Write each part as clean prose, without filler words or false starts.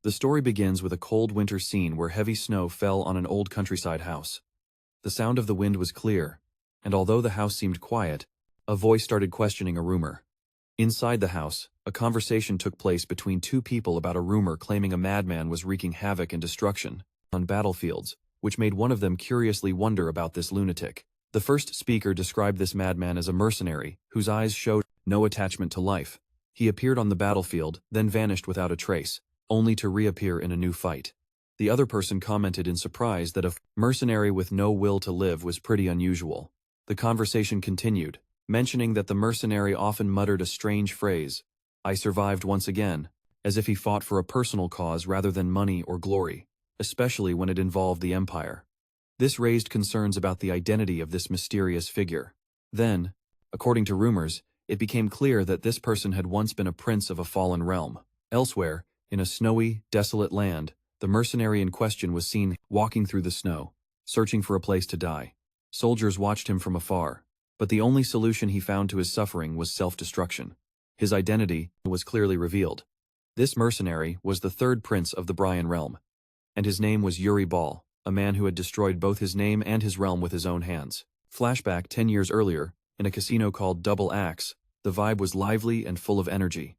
The story begins with a cold winter scene where heavy snow fell on an old countryside house. The sound of the wind was clear, and although the house seemed quiet, a voice started questioning a rumor. Inside the house, a conversation took place between two people about a rumor claiming a madman was wreaking havoc and destruction on battlefields, which made one of them curiously wonder about this lunatic. The first speaker described this madman as a mercenary, whose eyes showed no attachment to life. He appeared on the battlefield, then vanished without a trace, only to reappear in a new fight. The other person commented in surprise that a mercenary with no will to live was pretty unusual. The conversation continued, mentioning that the mercenary often muttered a strange phrase, "I survived once again," as if he fought for a personal cause rather than money or glory, especially when it involved the empire. This raised concerns about the identity of this mysterious figure. Then, according to rumors, it became clear that this person had once been a prince of a fallen realm. Elsewhere, in a snowy, desolate land, the mercenary in question was seen walking through the snow, searching for a place to die. Soldiers watched him from afar, but the only solution he found to his suffering was self-destruction. His identity was clearly revealed. This mercenary was the third prince of the Bryan realm, and his name was Yuri Bryol, a man who had destroyed both his name and his realm with his own hands. Flashback 10 years earlier, in a casino called Double Axe, the vibe was lively and full of energy.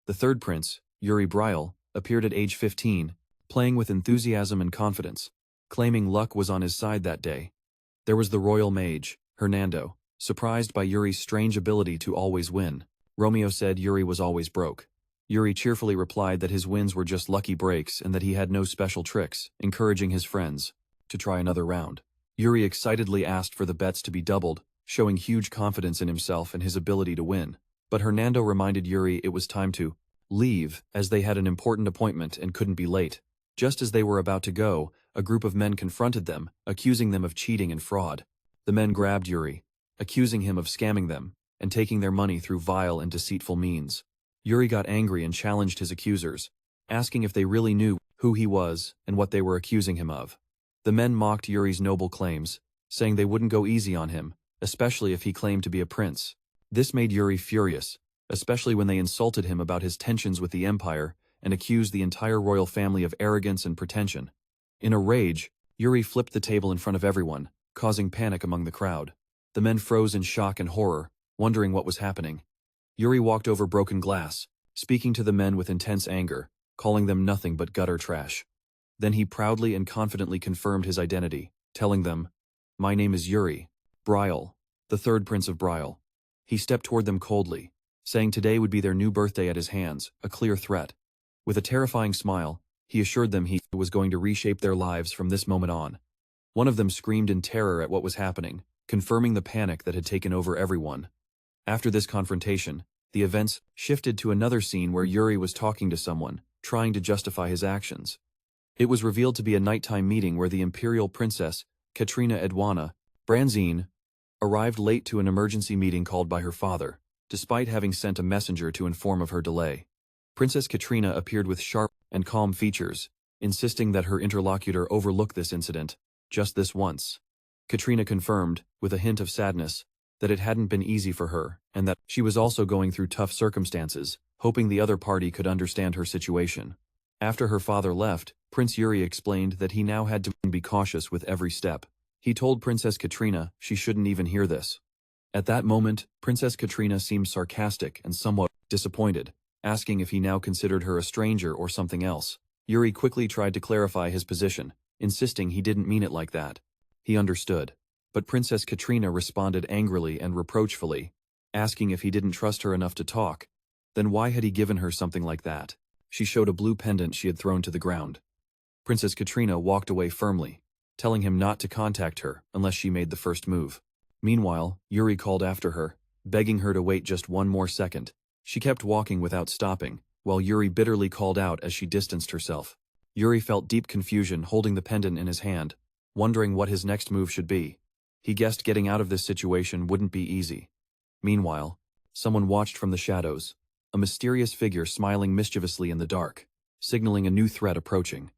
The third prince, Yuri Bryol, appeared at age 15, playing with enthusiasm and confidence, claiming luck was on his side that day. There was the royal mage, Hernando, surprised by Yuri's strange ability to always win. Romeo said Yuri was always broke. Yuri cheerfully replied that his wins were just lucky breaks and that he had no special tricks, encouraging his friends to try another round. Yuri excitedly asked for the bets to be doubled, showing huge confidence in himself and his ability to win. But Hernando reminded Yuri it was time to leave, as they had an important appointment and couldn't be late. Just as they were about to go, a group of men confronted them, accusing them of cheating and fraud. The men grabbed Yuri, accusing him of scamming them and taking their money through vile and deceitful means. Yuri got angry and challenged his accusers, asking if they really knew who he was and what they were accusing him of. The men mocked Yuri's noble claims, saying they wouldn't go easy on him, especially if he claimed to be a prince. This made Yuri furious, especially when they insulted him about his tensions with the empire and accused the entire royal family of arrogance and pretension. In a rage, Yuri flipped the table in front of everyone, causing panic among the crowd. The men froze in shock and horror, wondering what was happening. Yuri walked over broken glass, speaking to the men with intense anger, calling them nothing but gutter trash. Then he proudly and confidently confirmed his identity, telling them, "My name is Yuri Bryol, the third prince of Bryol." He stepped toward them coldly, saying today would be their new birthday at his hands, a clear threat. With a terrifying smile, he assured them he was going to reshape their lives from this moment on. One of them screamed in terror at what was happening, confirming the panic that had taken over everyone. After this confrontation, the events shifted to another scene where Yuri was talking to someone, trying to justify his actions. It was revealed to be a nighttime meeting where the imperial princess, Ketrina Edwana, Branzine, arrived late to an emergency meeting called by her father, despite having sent a messenger to inform of her delay. Princess Ketrina appeared with sharp and calm features, insisting that her interlocutor overlook this incident, just this once. Ketrina confirmed, with a hint of sadness, that it hadn't been easy for her, and that she was also going through tough circumstances, hoping the other party could understand her situation. After her father left, Prince Yuri explained that he now had to be cautious with every step. He told Princess Ketrina she shouldn't even hear this. At that moment, Princess Ketrina seemed sarcastic and somewhat disappointed, asking if he now considered her a stranger or something else. Yuri quickly tried to clarify his position, insisting he didn't mean it like that. He understood. But Princess Ketrina responded angrily and reproachfully, asking if he didn't trust her enough to talk. Then why had he given her something like that? She showed a blue pendant she had thrown to the ground. Princess Ketrina walked away firmly, telling him not to contact her unless she made the first move. Meanwhile, Yuri called after her, begging her to wait just one more second. She kept walking without stopping, while Yuri bitterly called out as she distanced herself. Yuri felt deep confusion holding the pendant in his hand, wondering what his next move should be. He guessed getting out of this situation wouldn't be easy. Meanwhile, someone watched from the shadows, a mysterious figure smiling mischievously in the dark, signaling a new threat approaching.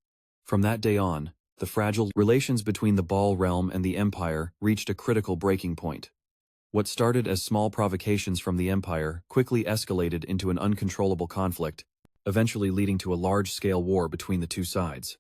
From that day on, the fragile relations between the Ball realm and the Empire reached a critical breaking point. What started as small provocations from the Empire quickly escalated into an uncontrollable conflict, eventually leading to a large-scale war between the two sides.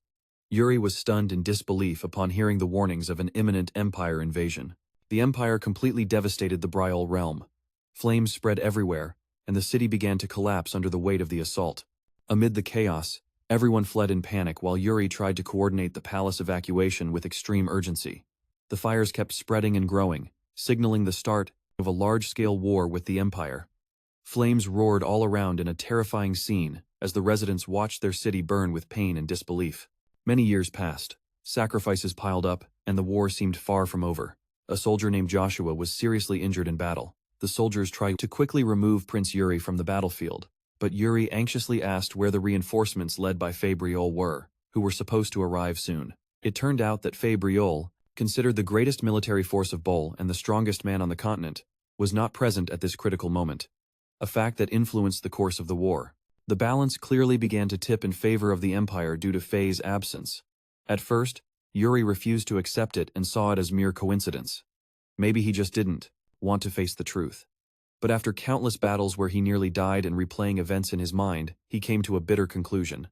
Yuri was stunned in disbelief upon hearing the warnings of an imminent Empire invasion. The Empire completely devastated the Bryol realm. Flames spread everywhere, and the city began to collapse under the weight of the assault. Amid the chaos, everyone fled in panic while Yuri tried to coordinate the palace evacuation with extreme urgency. The fires kept spreading and growing, signaling the start of a large-scale war with the Empire. Flames roared all around in a terrifying scene as the residents watched their city burn with pain and disbelief. Many years passed, sacrifices piled up, and the war seemed far from over. A soldier named Joshua was seriously injured in battle. The soldiers tried to quickly remove Prince Yuri from the battlefield, but Yuri anxiously asked where the reinforcements led by Bryol were, who were supposed to arrive soon. It turned out that Bryol, considered the greatest military force of Bol and the strongest man on the continent, was not present at this critical moment, a fact that influenced the course of the war. The balance clearly began to tip in favor of the Empire due to Faye's absence. At first, Yuri refused to accept it and saw it as mere coincidence. Maybe he just didn't want to face the truth. But after countless battles where he nearly died and replaying events in his mind, he came to a bitter conclusion.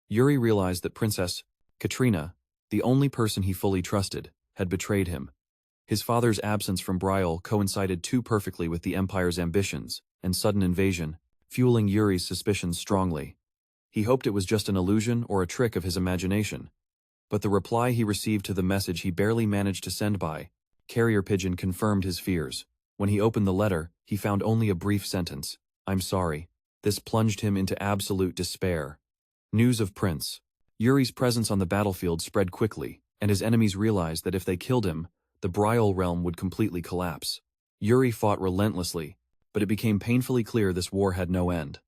Yuri realized that Princess Ketrina, the only person he fully trusted, had betrayed him. His father's absence from Bryol coincided too perfectly with the Empire's ambitions and sudden invasion, fueling Yuri's suspicions strongly. He hoped it was just an illusion or a trick of his imagination. But the reply he received to the message he barely managed to send by carrier pigeon confirmed his fears. When he opened the letter, he found only a brief sentence, "I'm sorry." This plunged him into absolute despair. News of Prince Yuri's presence on the battlefield spread quickly, and his enemies realized that if they killed him, the Bryol realm would completely collapse. Yuri fought relentlessly, but it became painfully clear this war had no end.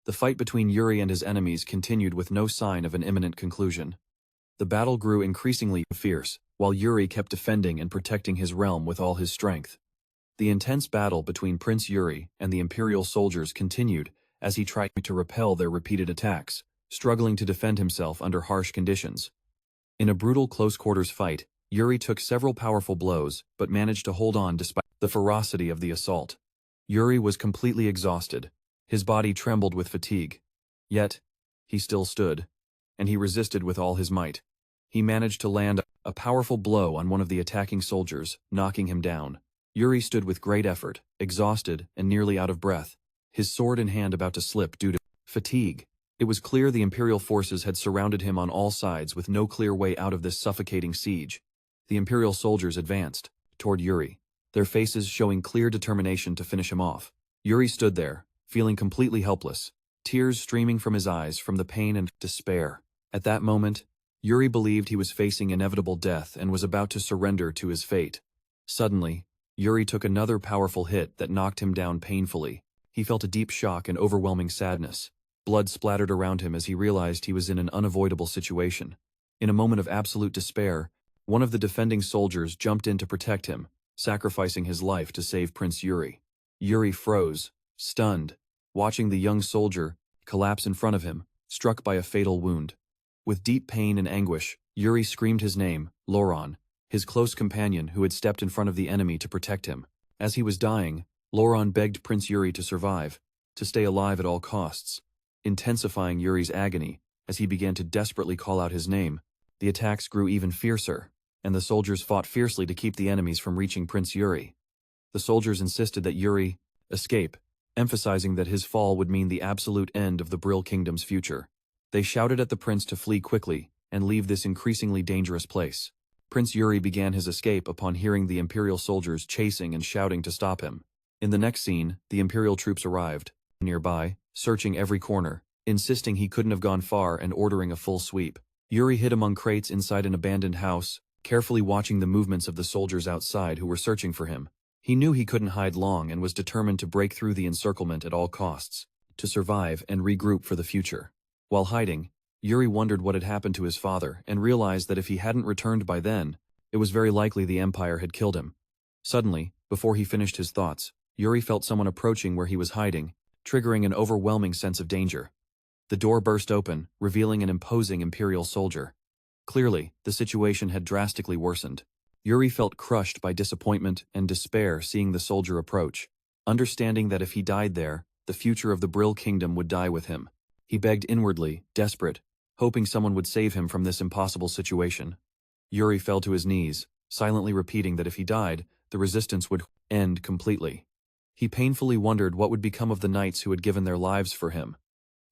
The fight between Yuri and his enemies continued with no sign of an imminent conclusion. The battle grew increasingly fierce, while Yuri kept defending and protecting his realm with all his strength. The intense battle between Prince Yuri and the Imperial soldiers continued as he tried to repel their repeated attacks, struggling to defend himself under harsh conditions. In a brutal close-quarters fight, Yuri took several powerful blows but managed to hold on despite the ferocity of the assault. Yuri was completely exhausted. His body trembled with fatigue. Yet, he still stood, and he resisted with all his might. He managed to land a powerful blow on one of the attacking soldiers, knocking him down. Yuri stood with great effort, exhausted and nearly out of breath, his sword in hand about to slip due to fatigue. It was clear the Imperial forces had surrounded him on all sides with no clear way out of this suffocating siege. The Imperial soldiers advanced toward Yuri, their faces showing clear determination to finish him off. Yuri stood there, feeling completely helpless, tears streaming from his eyes from the pain and despair. At that moment, Yuri believed he was facing inevitable death and was about to surrender to his fate. Suddenly, Yuri took another powerful hit that knocked him down painfully. He felt a deep shock and overwhelming sadness. Blood splattered around him as he realized he was in an unavoidable situation. In a moment of absolute despair, one of the defending soldiers jumped in to protect him, sacrificing his life to save Prince Yuri. Yuri froze, stunned, watching the young soldier collapse in front of him, struck by a fatal wound. With deep pain and anguish, Yuri screamed his name, Loran, his close companion who had stepped in front of the enemy to protect him. As he was dying, Loran begged Prince Yuri to survive, to stay alive at all costs. Intensifying Yuri's agony, as he began to desperately call out his name, the attacks grew even fiercer, and the soldiers fought fiercely to keep the enemies from reaching Prince Yuri. The soldiers insisted that Yuri escape, emphasizing that his fall would mean the absolute end of the Bryol Kingdom's future. They shouted at the prince to flee quickly and leave this increasingly dangerous place. Prince Yuri began his escape upon hearing the Imperial soldiers chasing and shouting to stop him. In the next scene, the Imperial troops arrived nearby, searching every corner, insisting he couldn't have gone far and ordering a full sweep. Yuri hid among crates inside an abandoned house, carefully watching the movements of the soldiers outside who were searching for him. He knew he couldn't hide long and was determined to break through the encirclement at all costs, to survive and regroup for the future. While hiding, Yuri wondered what had happened to his father and realized that if he hadn't returned by then, it was very likely the Empire had killed him. Suddenly, before he finished his thoughts, Yuri felt someone approaching where he was hiding, triggering an overwhelming sense of danger. The door burst open, revealing an imposing Imperial soldier. Clearly, the situation had drastically worsened. Yuri felt crushed by disappointment and despair seeing the soldier approach, understanding that if he died there, the future of the Bryol Kingdom would die with him. He begged inwardly, desperate, hoping someone would save him from this impossible situation. Yuri fell to his knees, silently repeating that if he died, the resistance would end completely. He painfully wondered what would become of the knights who had given their lives for him.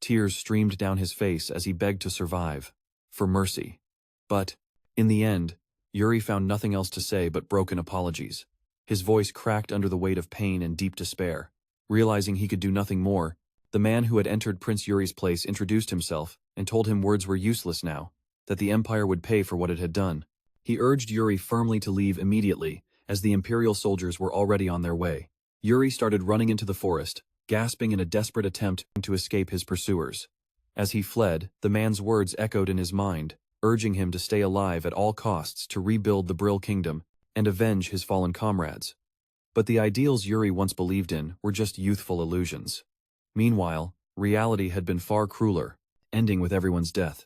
Tears streamed down his face as he begged to survive, for mercy. But, in the end, Yuri found nothing else to say but broken apologies. His voice cracked under the weight of pain and deep despair. Realizing he could do nothing more, the man who had entered Prince Yuri's place introduced himself and told him words were useless now, that the Empire would pay for what it had done. He urged Yuri firmly to leave immediately, as the Imperial soldiers were already on their way. Yuri started running into the forest, gasping in a desperate attempt to escape his pursuers. As he fled, the man's words echoed in his mind, urging him to stay alive at all costs to rebuild the Bryll kingdom and avenge his fallen comrades. But the ideals Yuri once believed in were just youthful illusions. Meanwhile, reality had been far crueler, ending with everyone's death.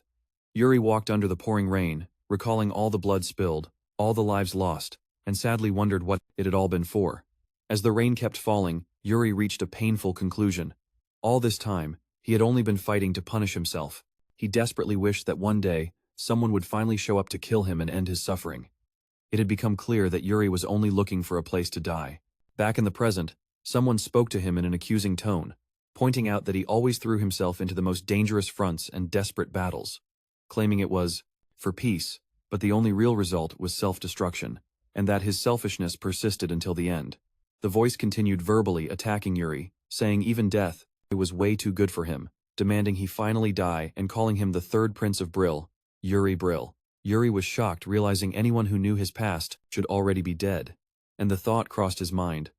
Yuri walked under the pouring rain, recalling all the blood spilled, all the lives lost, and sadly wondered what it had all been for. As the rain kept falling, Yuri reached a painful conclusion. All this time, he had only been fighting to punish himself. He desperately wished that one day, someone would finally show up to kill him and end his suffering. It had become clear that Yuri was only looking for a place to die. Back in the present, someone spoke to him in an accusing tone, pointing out that he always threw himself into the most dangerous fronts and desperate battles, claiming it was for peace, but the only real result was self-destruction, and that his selfishness persisted until the end. The voice continued verbally attacking Yuri, saying even death, it was way too good for him, demanding he finally die and calling him the third Prince of Bryll, Yuri Bryol. Yuri was shocked, realizing anyone who knew his past should already be dead. And the thought crossed his mind.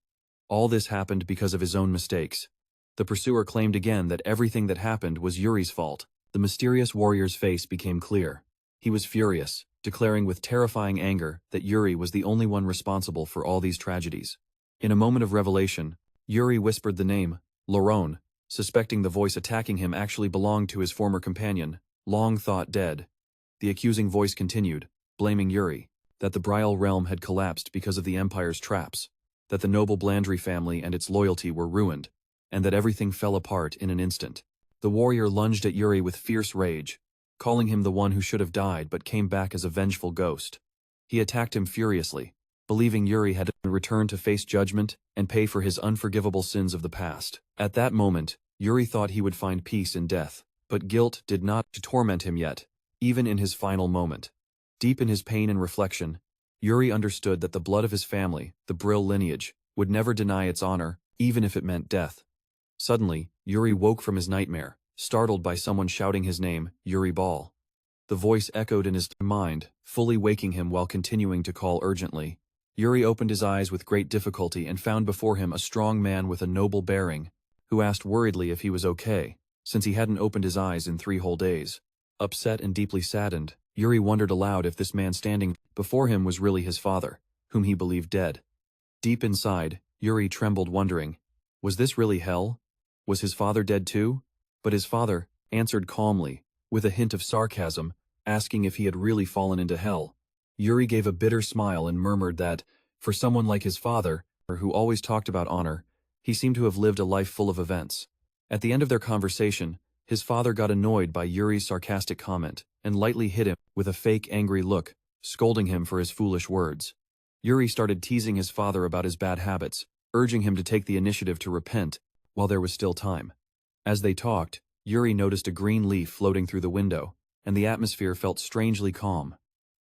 All this happened because of his own mistakes. The pursuer claimed again that everything that happened was Yuri's fault. The mysterious warrior's face became clear. He was furious, declaring with terrifying anger that Yuri was the only one responsible for all these tragedies. In a moment of revelation, Yuri whispered the name, Laurent, suspecting the voice attacking him actually belonged to his former companion, long thought dead. The accusing voice continued, blaming Yuri, that the Bryol realm had collapsed because of the Empire's traps, that the noble Blandry family and its loyalty were ruined, and that everything fell apart in an instant. The warrior lunged at Yuri with fierce rage, calling him the one who should have died but came back as a vengeful ghost. He attacked him furiously, believing Yuri had returned to face judgment and pay for his unforgivable sins of the past. At that moment, Yuri thought he would find peace in death, but guilt did not torment him yet, even in his final moment. Deep in his pain and reflection, Yuri understood that the blood of his family, the Bryll lineage, would never deny its honor, even if it meant death. Suddenly, Yuri woke from his nightmare, startled by someone shouting his name, Yuri Bryol. The voice echoed in his mind, fully waking him while continuing to call urgently. Yuri opened his eyes with great difficulty and found before him a strong man with a noble bearing, who asked worriedly if he was okay, since he hadn't opened his eyes in 3 whole days. Upset and deeply saddened, Yuri wondered aloud if this man standing before him was really his father, whom he believed dead. Deep inside, Yuri trembled, wondering, was this really hell? Was his father dead too? But his father answered calmly, with a hint of sarcasm, asking if he had really fallen into hell. Yuri gave a bitter smile and murmured that, for someone like his father, who always talked about honor, he seemed to have lived a life full of events. At the end of their conversation, his father got annoyed by Yuri's sarcastic comment and lightly hit him with a fake angry look, scolding him for his foolish words. Yuri started teasing his father about his bad habits, urging him to take the initiative to repent while there was still time. As they talked, Yuri noticed a green leaf floating through the window, and the atmosphere felt strangely calm.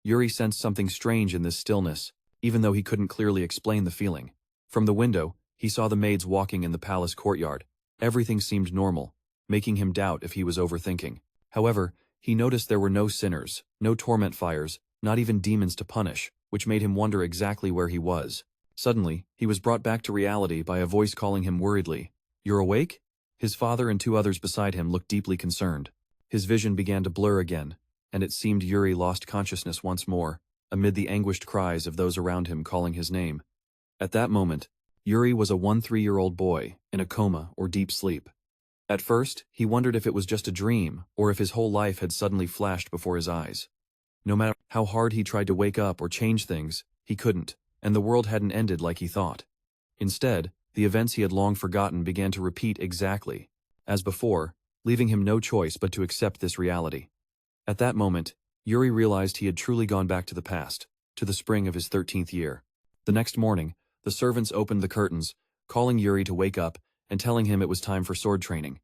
Yuri sensed something strange in this stillness, even though he couldn't clearly explain the feeling. From the window, he saw the maids walking in the palace courtyard. Everything seemed normal, making him doubt if he was overthinking. However, he noticed there were no sinners, no torment fires, not even demons to punish, which made him wonder exactly where he was. Suddenly, he was brought back to reality by a voice calling him worriedly. "You're awake?" His father and 2 others beside him looked deeply concerned. His vision began to blur again, and it seemed Yuri lost consciousness once more, amid the anguished cries of those around him calling his name. At that moment, Yuri was a 13-year-old boy, in a coma or deep sleep. At first, he wondered if it was just a dream, or if his whole life had suddenly flashed before his eyes. No matter how hard he tried to wake up or change things, he couldn't, and the world hadn't ended like he thought. Instead, the events he had long forgotten began to repeat exactly as before, leaving him no choice but to accept this reality. At that moment, Yuri realized he had truly gone back to the past, to the spring of his 13th year. The next morning, the servants opened the curtains, calling Yuri to wake up and telling him it was time for sword training.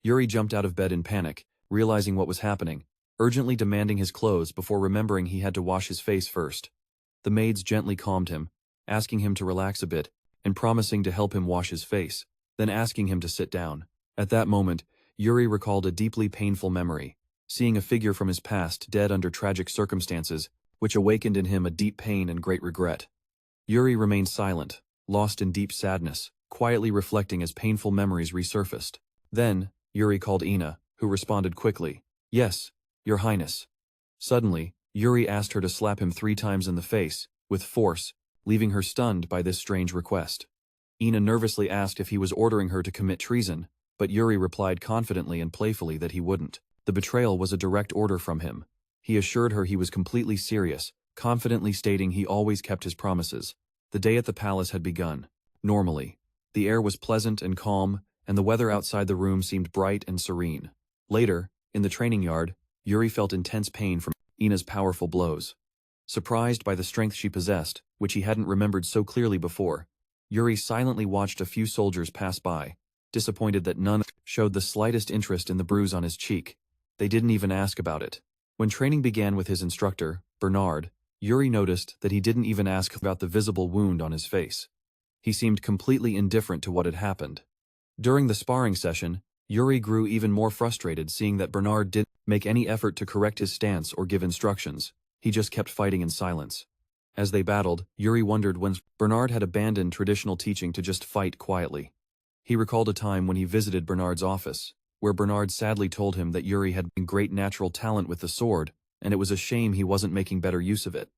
Yuri jumped out of bed in panic, realizing what was happening, urgently demanding his clothes before remembering he had to wash his face first. The maids gently calmed him, asking him to relax a bit, and promising to help him wash his face, then asking him to sit down. At that moment, Yuri recalled a deeply painful memory, seeing a figure from his past dead under tragic circumstances, which awakened in him a deep pain and great regret. Yuri remained silent, lost in deep sadness, quietly reflecting as painful memories resurfaced. Then, Yuri called Ina, who responded quickly, "Yes, Your Highness." Suddenly, Yuri asked her to slap him 3 times in the face, with force, leaving her stunned by this strange request. Ina nervously asked if he was ordering her to commit treason, but Yuri replied confidently and playfully that he wouldn't. The betrayal was a direct order from him. He assured her he was completely serious, confidently stating he always kept his promises. The day at the palace had begun. Normally, the air was pleasant and calm, and the weather outside the room seemed bright and serene. Later, in the training yard, Yuri felt intense pain from Ina's powerful blows. Surprised by the strength she possessed, which he hadn't remembered so clearly before, Yuri silently watched a few soldiers pass by, disappointed that none showed the slightest interest in the bruise on his cheek. They didn't even ask about it. When training began with his instructor, Bernard, Yuri noticed that he didn't even ask about the visible wound on his face. He seemed completely indifferent to what had happened. During the sparring session, Yuri grew even more frustrated seeing that Bernard didn't make any effort to correct his stance or give instructions. He just kept fighting in silence. As they battled, Yuri wondered when Bernard had abandoned traditional teaching to just fight quietly. He recalled a time when he visited Bernard's office, where Bernard sadly told him that Yuri had great natural talent with the sword, and it was a shame he wasn't making better use of it.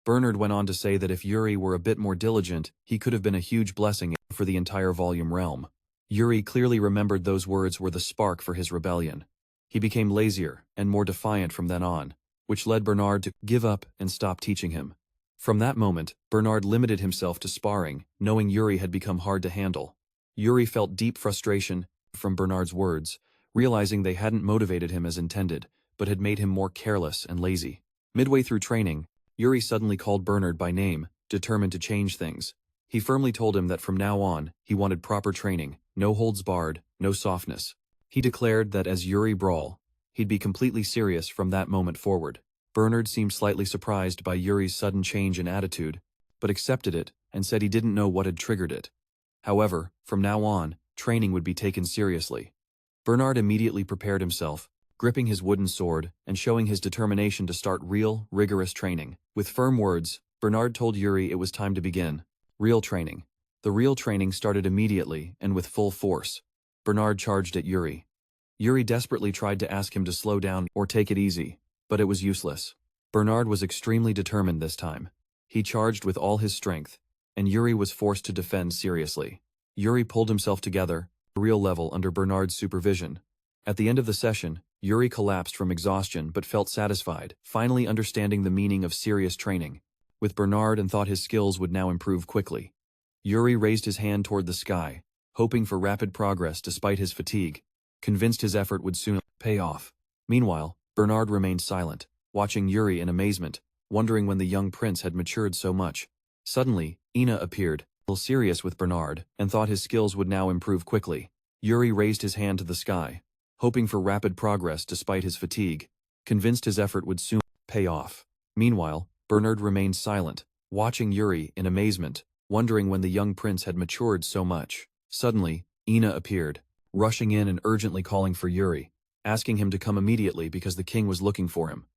Bernard went on to say that if Yuri were a bit more diligent, he could have been a huge blessing for the entire volume realm. Yuri clearly remembered those words were the spark for his rebellion. He became lazier and more defiant from then on, which led Bernard to give up and stop teaching him. From that moment, Bernard limited himself to sparring, knowing Yuri had become hard to handle. Yuri felt deep frustration from Bernard's words, realizing they hadn't motivated him as intended, but had made him more careless and lazy. Midway through training, Yuri suddenly called Bernard by name, determined to change things. He firmly told him that from now on, he wanted proper training, no holds barred, no softness. He declared that as Yuri Bryol, he'd be completely serious from that moment forward. Bernard seemed slightly surprised by Yuri's sudden change in attitude, but accepted it and said he didn't know what had triggered it. However, from now on, training would be taken seriously. Bernard immediately prepared himself, gripping his wooden sword and showing his determination to start real, rigorous training. With firm words, Bernard told Yuri it was time to begin. Real training. The real training started immediately and with full force. Bernard charged at Yuri. Yuri desperately tried to ask him to slow down or take it easy, but it was useless. Bernard was extremely determined this time. He charged with all his strength, and Yuri was forced to defend seriously. Yuri pulled himself together, a real level under Bernard's supervision. At the end of the session, Yuri collapsed from exhaustion but felt satisfied, finally understanding the meaning of serious training. With Bernard and thought his skills would now improve quickly. Yuri raised his hand toward the sky, hoping for rapid progress despite his fatigue, convinced his effort would soon pay off. Meanwhile, Bernard remained silent, watching Yuri in amazement, wondering when the young prince had matured so much. Suddenly, Ina appeared, a little serious with Bernard, and thought his skills would now improve quickly. Yuri raised his hand to the sky, hoping for rapid progress despite his fatigue, convinced his effort would soon pay off. Meanwhile, Bernard remained silent, watching Yuri in amazement, wondering when the young prince had matured so much. Suddenly, Ina appeared, rushing in and urgently calling for Yuri, asking him to come immediately because the king was looking for him.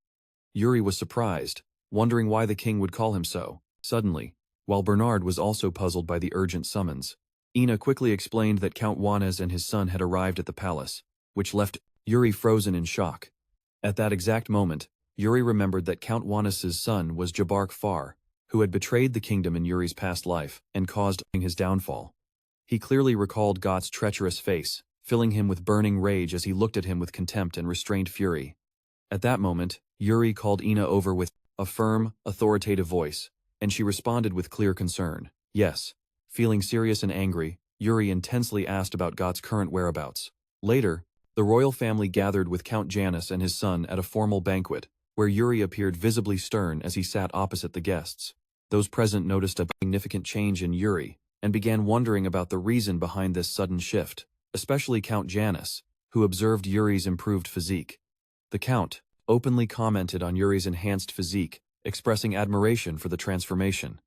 Yuri was surprised, wondering why the king would call him so suddenly, while Bernard was also puzzled by the urgent summons. Ina quickly explained that Count Juanes and his son had arrived at the palace, which left Yuri frozen in shock. At that exact moment, Yuri remembered that Count Juanes' son was Jabark Far, who had betrayed the kingdom in Yuri's past life and caused his downfall. He clearly recalled Gott's treacherous face, filling him with burning rage as he looked at him with contempt and restrained fury. At that moment, Yuri called Ina over with a firm, authoritative voice, and she responded with clear concern. Yes. Feeling serious and angry, Yuri intensely asked about Gott's current whereabouts. Later, the The royal family gathered with Count Janus and his son at a formal banquet, where Yuri appeared visibly stern as he sat opposite the guests. Those present noticed a significant change in Yuri, and began wondering about the reason behind this sudden shift, especially Count Janus, who observed Yuri's improved physique. The Count openly commented on Yuri's enhanced physique, expressing admiration for the transformation.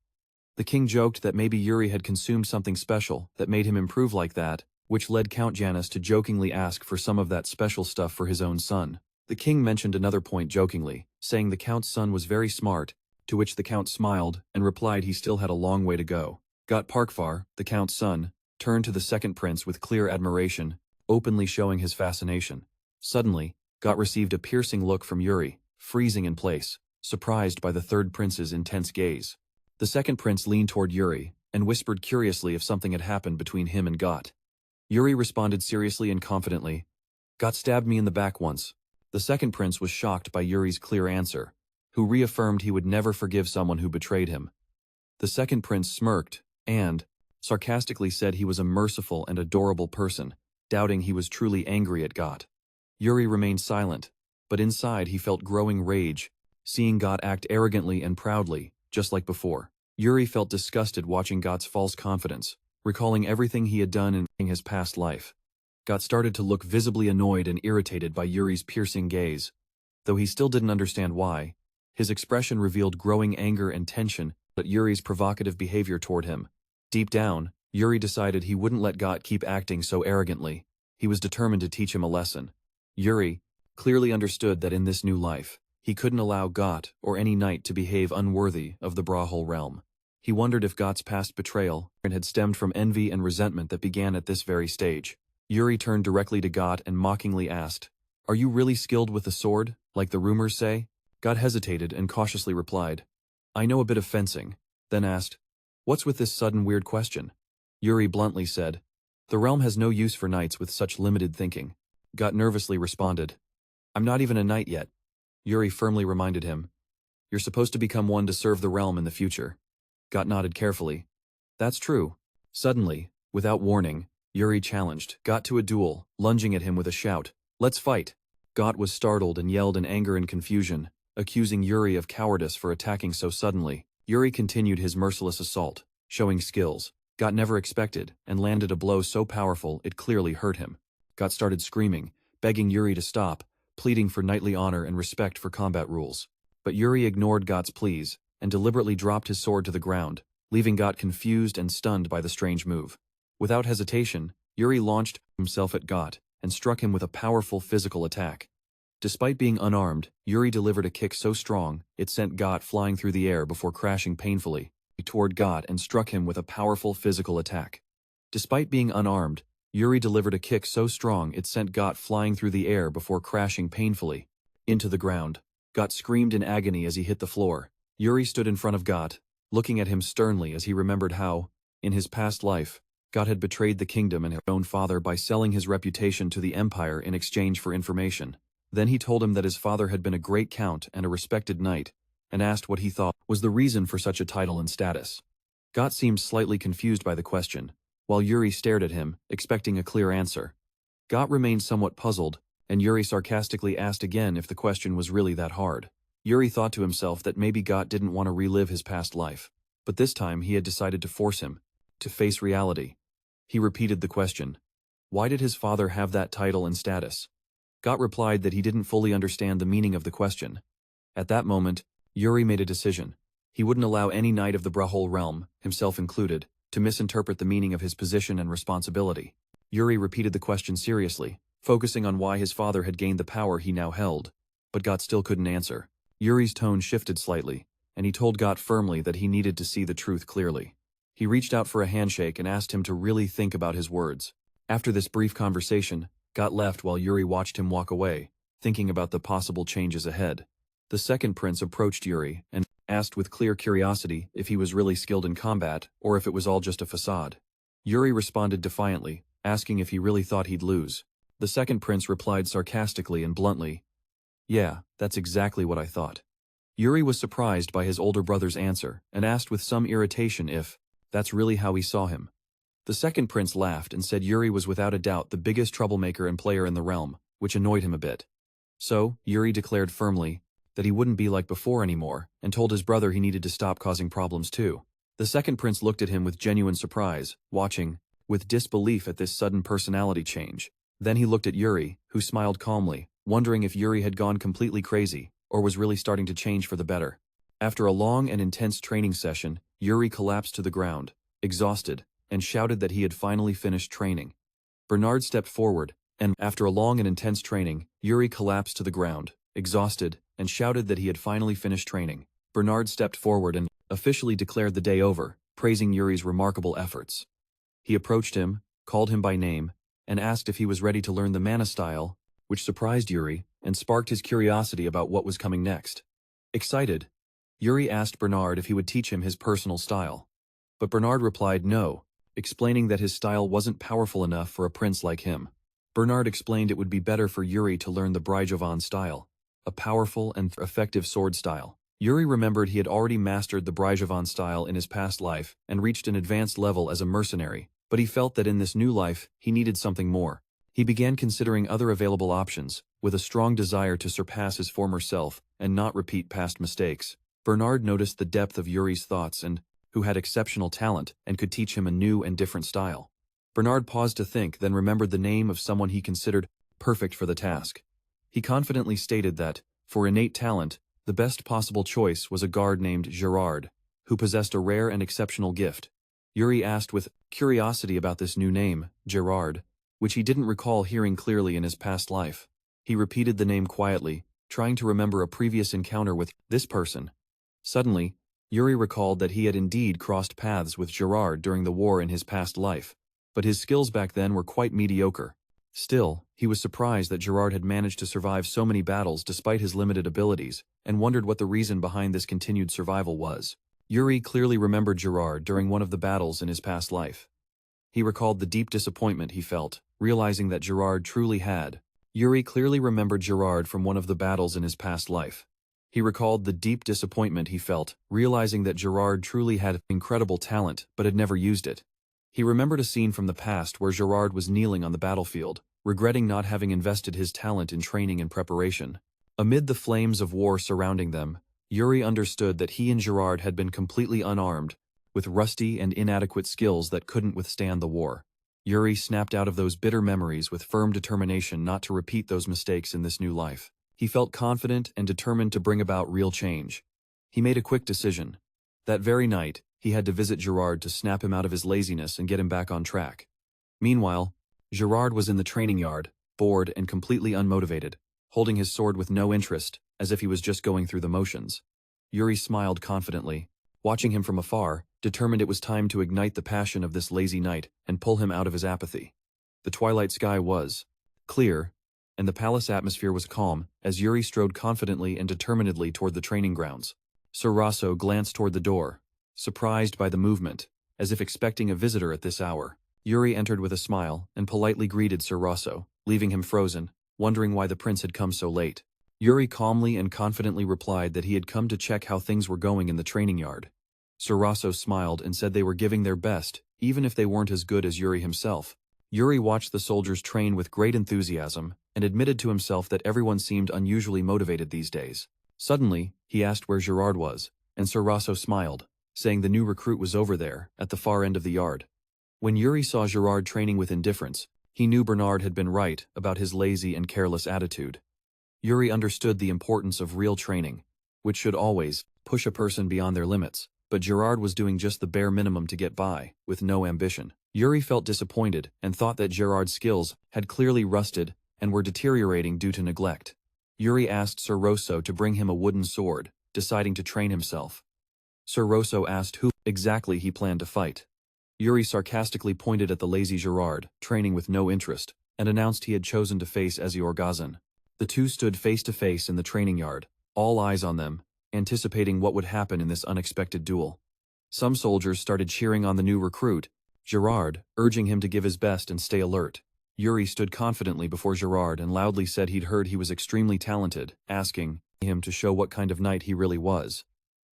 The king joked that maybe Yuri had consumed something special that made him improve like that, which led Count Janus to jokingly ask for some of that special stuff for his own son. The king mentioned another point jokingly, saying the Count's son was very smart, to which the Count smiled and replied he still had a long way to go. Got Parkfar, the Count's son, turned to the second prince with clear admiration, openly showing his fascination. Suddenly, Got received a piercing look from Yuri, freezing in place, surprised by the third prince's intense gaze. The second prince leaned toward Yuri and whispered curiously if something had happened between him and Got. Yuri responded seriously and confidently, "Got stabbed me in the back once." The second prince was shocked by Yuri's clear answer, who reaffirmed he would never forgive someone who betrayed him. The second prince smirked and sarcastically said he was a merciful and adorable person, doubting he was truly angry at Got. Yuri remained silent, but inside he felt growing rage, seeing Got act arrogantly and proudly, just like before. Yuri felt disgusted watching Got's false confidence, recalling everything he had done in his past life. Got started to look visibly annoyed and irritated by Yuri's piercing gaze. Though he still didn't understand why, his expression revealed growing anger and tension at Yuri's provocative behavior toward him. Deep down, Yuri decided he wouldn't let Got keep acting so arrogantly. He was determined to teach him a lesson. Yuri clearly understood that in this new life, he couldn't allow Got or any knight to behave unworthy of the Bryol realm. He wondered if Got's past betrayal had stemmed from envy and resentment that began at this very stage. Yuri turned directly to Got and mockingly asked, "Are you really skilled with the sword, like the rumors say?" Got hesitated and cautiously replied, "I know a bit of fencing," then asked, "What's with this sudden weird question?" Yuri bluntly said, "The realm has no use for knights with such limited thinking." Got nervously responded, "I'm not even a knight yet." Yuri firmly reminded him, "You're supposed to become one to serve the realm in the future." Got nodded carefully. "That's true." Suddenly, without warning, Yuri challenged Got to a duel, lunging at him with a shout, "Let's fight!" Got was startled and yelled in anger and confusion, accusing Yuri of cowardice for attacking so suddenly. Yuri continued his merciless assault, showing skills Got never expected, and landed a blow so powerful it clearly hurt him. Got started screaming, begging Yuri to stop, pleading for knightly honor and respect for combat rules. But Yuri ignored Got's pleas, and deliberately dropped his sword to the ground, leaving Got confused and stunned by the strange move. Without hesitation, Yuri launched himself at Got, and struck him with a powerful physical attack. Despite being unarmed, Yuri delivered a kick so strong, it sent Got flying through the air before crashing painfully toward Got and struck him with a powerful physical attack. Despite being unarmed, Yuri delivered a kick so strong it sent Got flying through the air before crashing painfully into the ground. Got screamed in agony as he hit the floor. Yuri stood in front of Got, looking at him sternly as he remembered how, in his past life, Got had betrayed the kingdom and his own father by selling his reputation to the empire in exchange for information. Then he told him that his father had been a great count and a respected knight, and asked what he thought was the reason for such a title and status. Got seemed slightly confused by the question, while Yuri stared at him, expecting a clear answer. Got remained somewhat puzzled, and Yuri sarcastically asked again if the question was really that hard. Yuri thought to himself that maybe Got didn't want to relive his past life, but this time he had decided to force him to face reality. He repeated the question. Why did his father have that title and status? Got replied that he didn't fully understand the meaning of the question. At that moment, Yuri made a decision. He wouldn't allow any knight of the Bryol realm, himself included, to misinterpret the meaning of his position and responsibility. Yuri repeated the question seriously, focusing on why his father had gained the power he now held, but Got still couldn't answer. Yuri's tone shifted slightly, and he told Got firmly that he needed to see the truth clearly. He reached out for a handshake and asked him to really think about his words. After this brief conversation, Got left while Yuri watched him walk away, thinking about the possible changes ahead. The second prince approached Yuri and asked with clear curiosity if he was really skilled in combat or if it was all just a facade. Yuri responded defiantly, asking if he really thought he'd lose. The second prince replied sarcastically and bluntly, "Yeah, that's exactly what I thought." Yuri was surprised by his older brother's answer and asked with some irritation if that's really how he saw him. The second prince laughed and said Yuri was without a doubt the biggest troublemaker and player in the realm, which annoyed him a bit. So, Yuri declared firmly that he wouldn't be like before anymore, and told his brother he needed to stop causing problems too. The second prince looked at him with genuine surprise, watching with disbelief at this sudden personality change. Then he looked at Yuri, who smiled calmly, wondering if Yuri had gone completely crazy, or was really starting to change for the better. After a long and intense training session, Yuri collapsed to the ground, exhausted, and shouted that he had finally finished training. Bernard stepped forward, and after a long and intense training, Yuri collapsed to the ground, exhausted, and shouted that he had finally finished training. Bernard stepped forward and officially declared the day over, praising Yuri's remarkable efforts. He approached him, called him by name, and asked if he was ready to learn the mana style, which surprised Yuri and sparked his curiosity about what was coming next. Excited, Yuri asked Bernard if he would teach him his personal style. But Bernard replied no, explaining that his style wasn't powerful enough for a prince like him. Bernard explained it would be better for Yuri to learn the Bryjovan style, a powerful and effective sword style. Yuri remembered he had already mastered the Bryjovan style in his past life and reached an advanced level as a mercenary, but he felt that in this new life, he needed something more. He began considering other available options, with a strong desire to surpass his former self and not repeat past mistakes. Bernard noticed the depth of Yuri's thoughts and who had exceptional talent and could teach him a new and different style. Bernard paused to think, then remembered the name of someone he considered perfect for the task. He confidently stated that, for innate talent, the best possible choice was a guard named Gerard, who possessed a rare and exceptional gift. Yuri asked with curiosity about this new name, Gerard, which he didn't recall hearing clearly in his past life. He repeated the name quietly, trying to remember a previous encounter with this person. Suddenly, Yuri recalled that he had indeed crossed paths with Gerard during the war in his past life, but his skills back then were quite mediocre. Still, he was surprised that Gerard had managed to survive so many battles despite his limited abilities, and wondered what the reason behind this continued survival was. Yuri clearly remembered Gerard during one of the battles in his past life. He recalled the deep disappointment he felt, realizing that Gerard truly had. Yuri clearly remembered Gerard from one of the battles in his past life. He recalled the deep disappointment he felt, realizing that Gerard truly had incredible talent but had never used it. He remembered a scene from the past where Gerard was kneeling on the battlefield, regretting not having invested his talent in training and preparation. Amid the flames of war surrounding them, Yuri understood that he and Gerard had been completely unarmed, with rusty and inadequate skills that couldn't withstand the war. Yuri snapped out of those bitter memories with firm determination not to repeat those mistakes in this new life. He felt confident and determined to bring about real change. He made a quick decision. That very night, he had to visit Gerard to snap him out of his laziness and get him back on track. Meanwhile, Gerard was in the training yard, bored and completely unmotivated, holding his sword with no interest, as if he was just going through the motions. Yuri smiled confidently, watching him from afar, determined it was time to ignite the passion of this lazy knight and pull him out of his apathy. The twilight sky was clear, and the palace atmosphere was calm as Yuri strode confidently and determinedly toward the training grounds. Sir Rosso glanced toward the door, surprised by the movement, as if expecting a visitor at this hour. Yuri entered with a smile and politely greeted Sir Rosso, leaving him frozen, wondering why the prince had come so late. Yuri calmly and confidently replied that he had come to check how things were going in the training yard. Sir Rosso smiled and said they were giving their best, even if they weren't as good as Yuri himself. Yuri watched the soldiers train with great enthusiasm and admitted to himself that everyone seemed unusually motivated these days. Suddenly, he asked where Gerard was, and Sir Rosso smiled, saying the new recruit was over there, at the far end of the yard. When Yuri saw Gerard training with indifference, he knew Bernard had been right about his lazy and careless attitude. Yuri understood the importance of real training, which should always push a person beyond their limits, but Gerard was doing just the bare minimum to get by, with no ambition. Yuri felt disappointed and thought that Gerard's skills had clearly rusted and were deteriorating due to neglect. Yuri asked Sir Rosso to bring him a wooden sword, deciding to train himself. Sir Rosso asked who exactly he planned to fight. Yuri sarcastically pointed at the lazy Gerard, training with no interest, and announced he had chosen to face Eziorgazan. The two stood face to face in the training yard, all eyes on them, anticipating what would happen in this unexpected duel. Some soldiers started cheering on the new recruit, Gerard, urging him to give his best and stay alert. Yuri stood confidently before Gerard and loudly said he'd heard he was extremely talented, asking him to show what kind of knight he really was.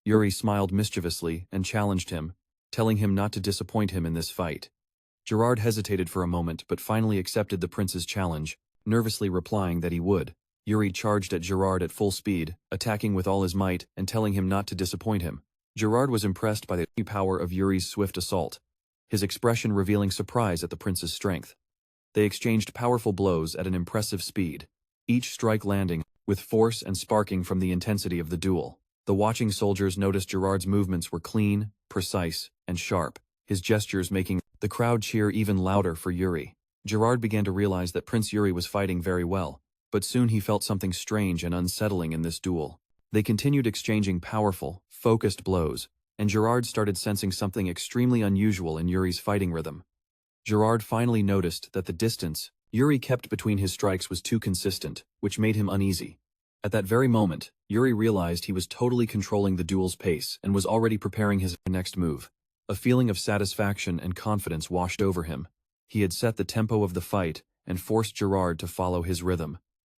Yuri smiled mischievously and challenged him, telling him not to disappoint him in this fight. Gerard hesitated for a moment but finally accepted the prince's challenge, nervously replying that he would. Yuri charged at Gerard at full speed, attacking with all his might and telling him not to disappoint him. Gerard was impressed by the power of Yuri's swift assault, his expression revealing surprise at the prince's strength. They exchanged powerful blows at an impressive speed, each strike landing with force and sparking from the intensity of the duel. The watching soldiers noticed Gerard's movements were clean, precise, and sharp, his gestures making the crowd cheer even louder for Yuri. Gerard began to realize that Prince Yuri was fighting very well, but soon he felt something strange and unsettling in this duel. They continued exchanging powerful, focused blows, and Gerard started sensing something extremely unusual in Yuri's fighting rhythm. Gerard finally noticed that the distance Yuri kept between his strikes was too consistent, which made him uneasy. At that very moment, Yuri realized he was totally controlling the duel's pace and was already preparing his next move. A feeling of satisfaction and confidence washed over him. He had set the tempo of the fight and forced Gerard to follow his rhythm.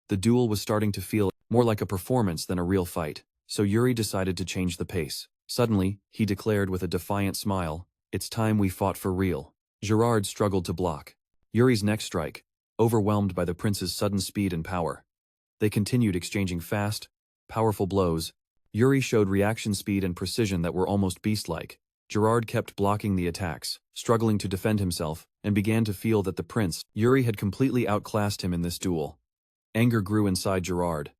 The duel was starting to feel more like a performance than a real fight, so Yuri decided to change the pace. Suddenly, he declared with a defiant smile, "It's time we fought for real." Gerard struggled to block Yuri's next strike, overwhelmed by the prince's sudden speed and power. They continued exchanging fast, powerful blows. Yuri showed reaction speed and precision that were almost beast-like. Gerard kept blocking the attacks, struggling to defend himself, and began to feel that the Prince Yuri had completely outclassed him in this duel. Anger grew inside Gerard.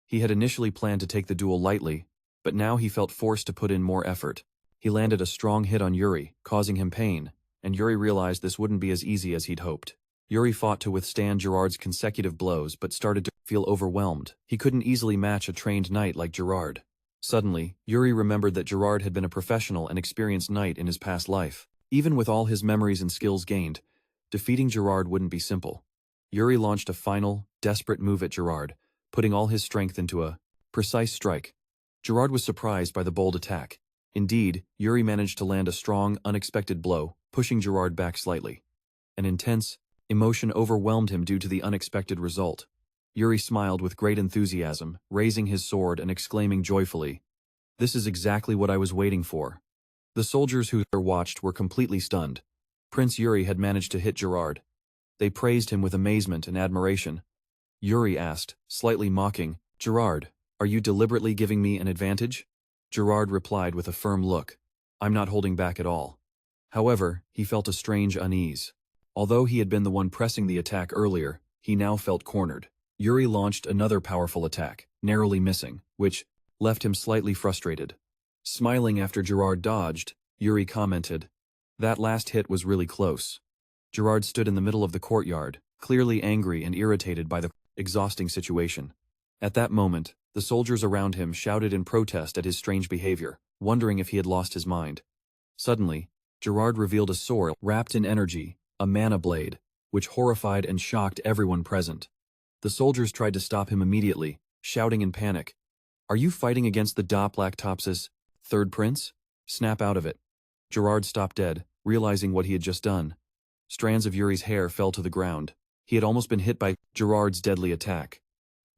He had initially planned to take the duel lightly, but now he felt forced to put in more effort. He landed a strong hit on Yuri, causing him pain, and Yuri realized this wouldn't be as easy as he'd hoped. Yuri fought to withstand Gerard's consecutive blows but started to feel overwhelmed. He couldn't easily match a trained knight like Gerard. Suddenly, Yuri remembered that Gerard had been a professional and experienced knight in his past life. Even with all his memories and skills gained, defeating Gerard wouldn't be simple. Yuri launched a final, desperate move at Gerard, putting all his strength into a precise strike. Gerard was surprised by the bold attack. Indeed, Yuri managed to land a strong, unexpected blow, pushing Gerard back slightly. An intense emotion overwhelmed him due to the unexpected result. Yuri smiled with great enthusiasm, raising his sword and exclaiming joyfully, "This is exactly what I was waiting for." The soldiers who watched were completely stunned. Prince Yuri had managed to hit Gerard. They praised him with amazement and admiration. Yuri asked, slightly mocking, "Gerard, are you deliberately giving me an advantage?" Gerard replied with a firm look, "I'm not holding back at all." However, he felt a strange unease. Although he had been the one pressing the attack earlier, he now felt cornered. Yuri launched another powerful attack, narrowly missing, which left him slightly frustrated. Smiling after Gerard dodged, Yuri commented, "That last hit was really close." Gerard stood in the middle of the courtyard, clearly angry and irritated by the exhausting situation. At that moment, the soldiers around him shouted in protest at his strange behavior, wondering if he had lost his mind. Suddenly, Gerard revealed a sword wrapped in energy, a mana blade, which horrified and shocked everyone present. The soldiers tried to stop him immediately, shouting in panic, "Are you fighting against the die.But, third prince? Snap out of it." Gerard stopped dead, realizing what he had just done. Strands of Yuri's hair fell to the ground. He had almost been hit by Gerard's deadly attack.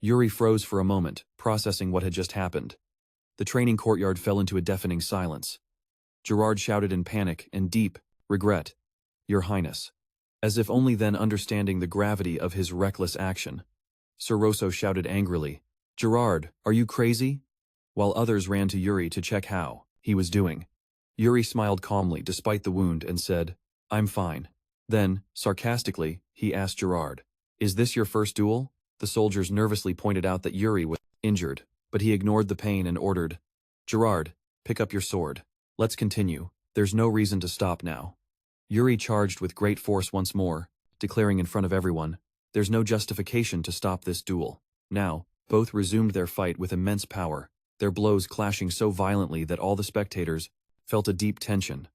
Yuri froze for a moment, processing what had just happened. The training courtyard fell into a deafening silence. Gerard shouted in panic and deep regret, "Your Highness," as if only then understanding the gravity of his reckless action. Sir Rosso shouted angrily, "Gerard, are you crazy?" while others ran to Yuri to check how he was doing. Yuri smiled calmly despite the wound and said, "I'm fine." Then, sarcastically, he asked Gerard, "Is this your first duel?" The soldiers nervously pointed out that Yuri was injured, but he ignored the pain and ordered, "Gerard, pick up your sword. Let's continue. There's no reason to stop now." Yuri charged with great force once more, declaring in front of everyone, "There's no justification to stop this duel." Now, both resumed their fight with immense power, their blows clashing so violently that all the spectators felt a deep tension.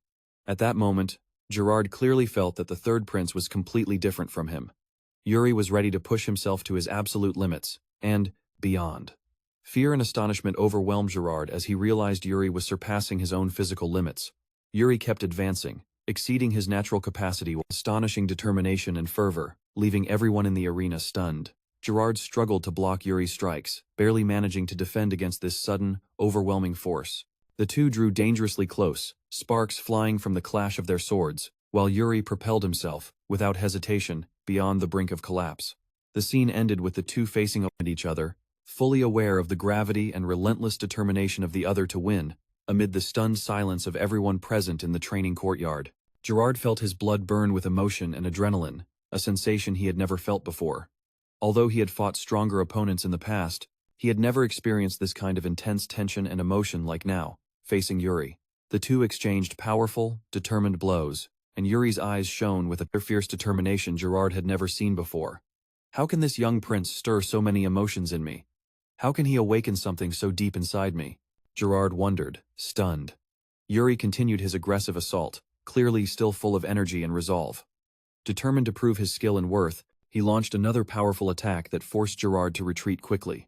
At that moment, Gerard clearly felt that the third prince was completely different from him. Yuri was ready to push himself to his absolute limits, and beyond. Fear and astonishment overwhelmed Gerard as he realized Yuri was surpassing his own physical limits. Yuri kept advancing, exceeding his natural capacity with astonishing determination and fervor, leaving everyone in the arena stunned. Gerard struggled to block Yuri's strikes, barely managing to defend against this sudden, overwhelming force. The two drew dangerously close, sparks flying from the clash of their swords, while Yuri propelled himself, without hesitation, beyond the brink of collapse. The The scene ended with the two facing each other, fully aware of the gravity and relentless determination of the other to win, amid the stunned silence of everyone present in the training courtyard. Gerard felt his blood burn with emotion and adrenaline, a sensation he had never felt before. Although he had fought stronger opponents in the past, he had never experienced this kind of intense tension and emotion like now, facing Yuri. The two exchanged powerful, determined blows, and Yuri's eyes shone with a fierce determination Gerard had never seen before. How can this young prince stir so many emotions in me? How can he awaken something so deep inside me? Gerard wondered, stunned. Yuri continued his aggressive assault, clearly still full of energy and resolve. Determined to prove his skill and worth, he launched another powerful attack that forced Gerard to retreat quickly.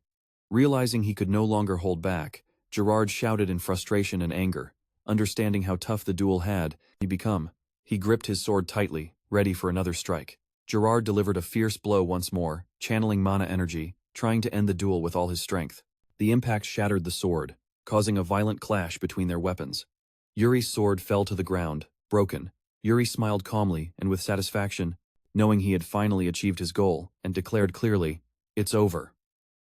Realizing he could no longer hold back, Gerard shouted in frustration and anger. Understanding how tough the duel had become, he gripped his sword tightly, ready for another strike. Gerard delivered a fierce blow once more, channeling mana energy, trying to end the duel with all his strength. The impact shattered the sword, causing a violent clash between their weapons. Yuri's sword fell to the ground, broken. Yuri smiled calmly and with satisfaction, knowing he had finally achieved his goal, and declared clearly, "It's over."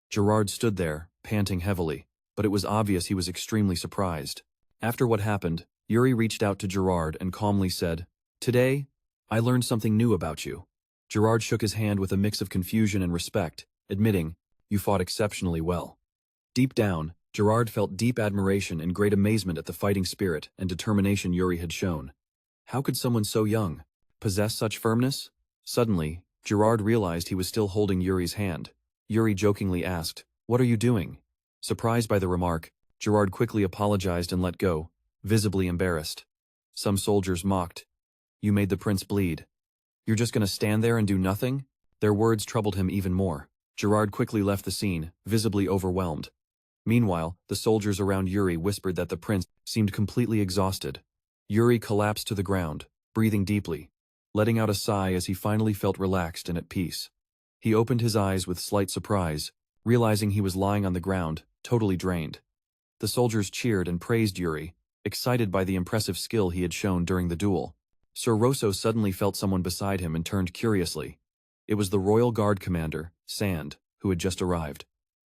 Gerard stood there, panting heavily, but it was obvious he was extremely surprised. After what happened, Yuri reached out to Gerard and calmly said, "Today, I learned something new about you." Gerard shook his hand with a mix of confusion and respect, admitting, "You fought exceptionally well." Deep down, Gerard felt deep admiration and great amazement at the fighting spirit and determination Yuri had shown. How could someone so young possess such firmness? Suddenly, Gerard realized he was still holding Yuri's hand. Yuri jokingly asked, "What are you doing?" Surprised by the remark, Gerard quickly apologized and let go, visibly embarrassed. Some soldiers mocked, "You made the prince bleed. You're just going to stand there and do nothing?" Their words troubled him even more. Gerard quickly left the scene, visibly overwhelmed. Meanwhile, the soldiers around Yuri whispered that the prince seemed completely exhausted. Yuri collapsed to the ground, breathing deeply, letting out a sigh as he finally felt relaxed and at peace. He opened his eyes with slight surprise, realizing he was lying on the ground, totally drained. The soldiers cheered and praised Yuri, excited by the impressive skill he had shown during the duel. Sir Rosso suddenly felt someone beside him and turned curiously. It was the Royal Guard commander, Sand, who had just arrived.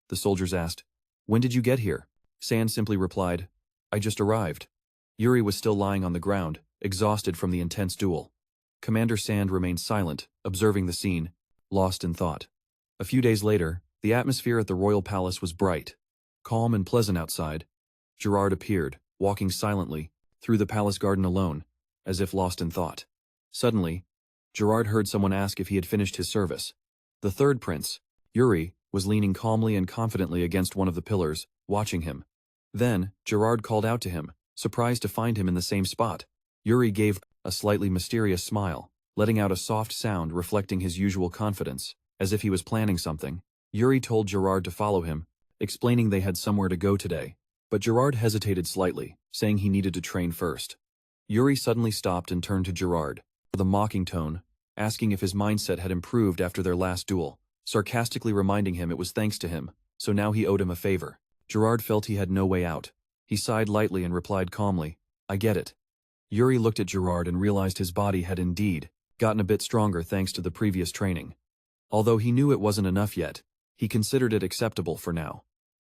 The soldiers asked, "When did you get here?" Sand simply replied, "I just arrived." Yuri was still lying on the ground, exhausted from the intense duel. Commander Sand remained silent, observing the scene, lost in thought. A few days later, the atmosphere at the royal palace was bright, calm and pleasant outside. Gerard appeared, walking silently, through the palace garden alone, as if lost in thought. Suddenly, Gerard heard someone ask if he had finished his service. The third prince, Yuri, was leaning calmly and confidently against one of the pillars, watching him. Then, Gerard called out to him, surprised to find him in the same spot. Yuri gave a slightly mysterious smile, letting out a soft sound reflecting his usual confidence, as if he was planning something. Yuri told Gerard to follow him, explaining they had somewhere to go today. But Gerard hesitated slightly, saying he needed to train first. Yuri suddenly stopped and turned to Gerard, with a mocking tone, asking if his mindset had improved after their last duel, sarcastically reminding him it was thanks to him, so now he owed him a favor. Gerard felt he had no way out. He sighed lightly and replied calmly, "I get it." Yuri looked at Gerard and realized his body had indeed gotten a bit stronger thanks to the previous training. Although he knew it wasn't enough yet, he considered it acceptable for now.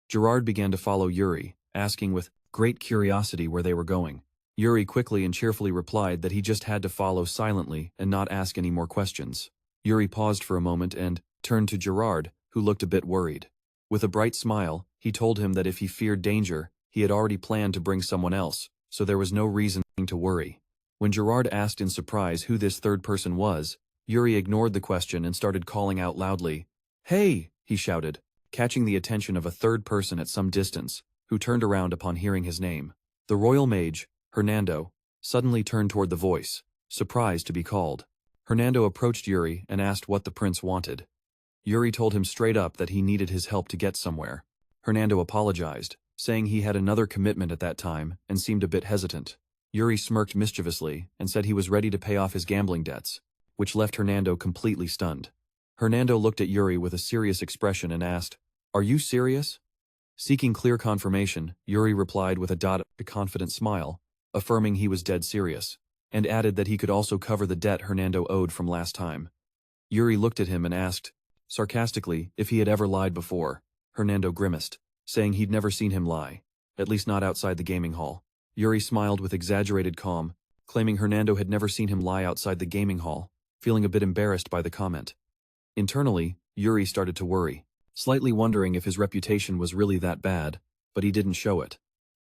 Gerard began to follow Yuri, asking with great curiosity where they were going. Yuri quickly and cheerfully replied that he just had to follow silently and not ask any more questions. Yuri paused for a moment and turned to Gerard, who looked a bit worried. With a bright smile, he told him that if he feared danger, he had already planned to bring someone else, so there was no reason to worry. When Gerard asked in surprise who this third person was, Yuri ignored the question and started calling out loudly. "Hey!" he shouted, catching the attention of a third person at some distance, who turned around upon hearing his name. The royal mage, Hernando, suddenly turned toward the voice, surprised to be called. Hernando approached Yuri and asked what the prince wanted. Yuri told him straight up that he needed his help to get somewhere. Hernando apologized, saying he had another commitment at that time and seemed a bit hesitant. Yuri smirked mischievously and said he was ready to pay off his gambling debts, which left Hernando completely stunned. Hernando looked at Yuri with a serious expression and asked, "Are you serious?" Seeking clear confirmation, Yuri replied with a confident smile, affirming he was dead serious, and added that he could also cover the debt Hernando owed from last time. Yuri looked at him and asked, Sarcastically, if he had ever lied before. Hernando grimaced, saying he'd never seen him lie. At least not outside the gaming hall. Yuri smiled with exaggerated calm, claiming Hernando had never seen him lie outside the gaming hall, feeling a bit embarrassed by the comment. Internally, Yuri started to worry, slightly wondering if his reputation was really that bad, but he didn't show it.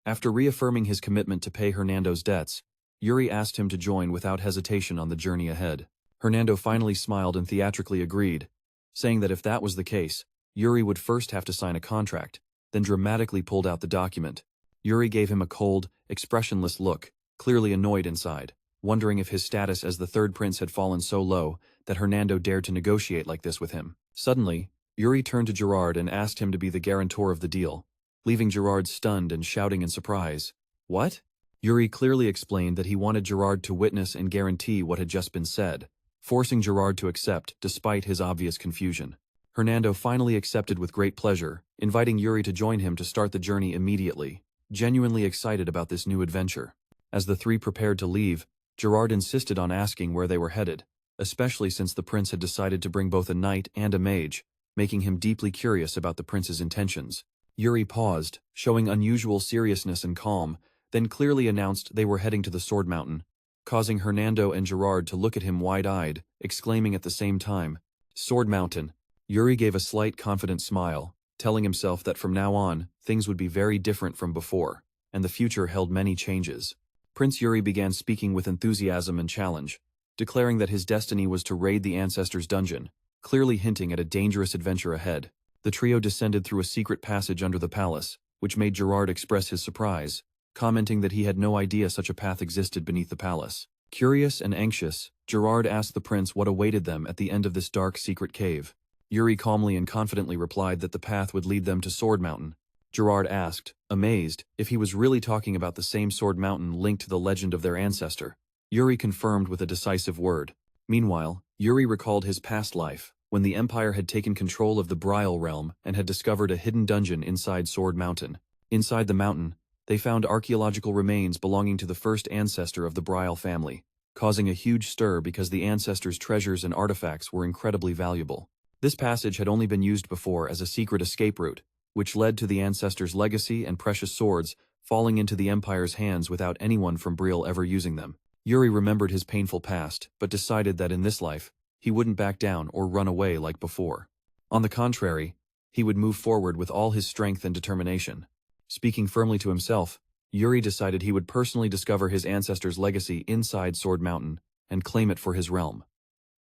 After reaffirming his commitment to pay Hernando's debts, Yuri asked him to join without hesitation on the journey ahead. Hernando finally smiled and theatrically agreed, saying that if that was the case, Yuri would first have to sign a contract, then dramatically pulled out the document. Yuri gave him a cold, expressionless look, clearly annoyed inside, wondering if his status as the third prince had fallen so low that Hernando dared to negotiate like this with him. Suddenly, Yuri turned to Gerard and asked him to be the guarantor of the deal, leaving Gerard stunned and shouting in surprise. What? Yuri clearly explained that he wanted Gerard to witness and guarantee what had just been said, forcing Gerard to accept despite his obvious confusion. Hernando finally accepted with great pleasure, inviting Yuri to join him to start the journey immediately, genuinely excited about this new adventure. As the three prepared to leave, Gerard insisted on asking where they were headed, especially since the prince had decided to bring both a knight and a mage, making him deeply curious about the prince's intentions. Yuri paused, showing unusual seriousness and calm, then clearly announced they were heading to the Sword Mountain, causing Hernando and Gerard to look at him wide-eyed, exclaiming at the same time, "Sword Mountain." Yuri gave a slight confident smile, telling himself that from now on, things would be very different from before, and the future held many changes. Prince Yuri began speaking with enthusiasm and challenge, declaring that his destiny was to raid the Ancestors' dungeon, clearly hinting at a dangerous adventure ahead. The trio descended through a secret passage under the palace, which made Gerard express his surprise, commenting that he had no idea such a path existed beneath the palace. Curious and anxious, Gerard asked the prince what awaited them at the end of this dark secret cave. Yuri calmly and confidently replied that the path would lead them to Sword Mountain. Gerard asked, amazed, if he was really talking about the same Sword Mountain linked to the legend of their ancestor. Yuri confirmed with a decisive word. Meanwhile, Yuri recalled his past life, when the Empire had taken control of the Bryol realm and had discovered a hidden dungeon inside Sword Mountain. Inside the mountain, they found archaeological remains belonging to the first ancestor of the Bryol family, causing a huge stir because the ancestors' treasures and artifacts were incredibly valuable. This passage had only been used before as a secret escape route, which led to the ancestors' legacy and precious swords falling into the Empire's hands without anyone from Bryol ever using them. Yuri remembered his painful past, but decided that in this life, he wouldn't back down or run away like before. On the contrary, he would move forward with all his strength and determination. Speaking firmly to himself, Yuri decided he would personally discover his ancestors' legacy inside Sword Mountain and claim it for his realm,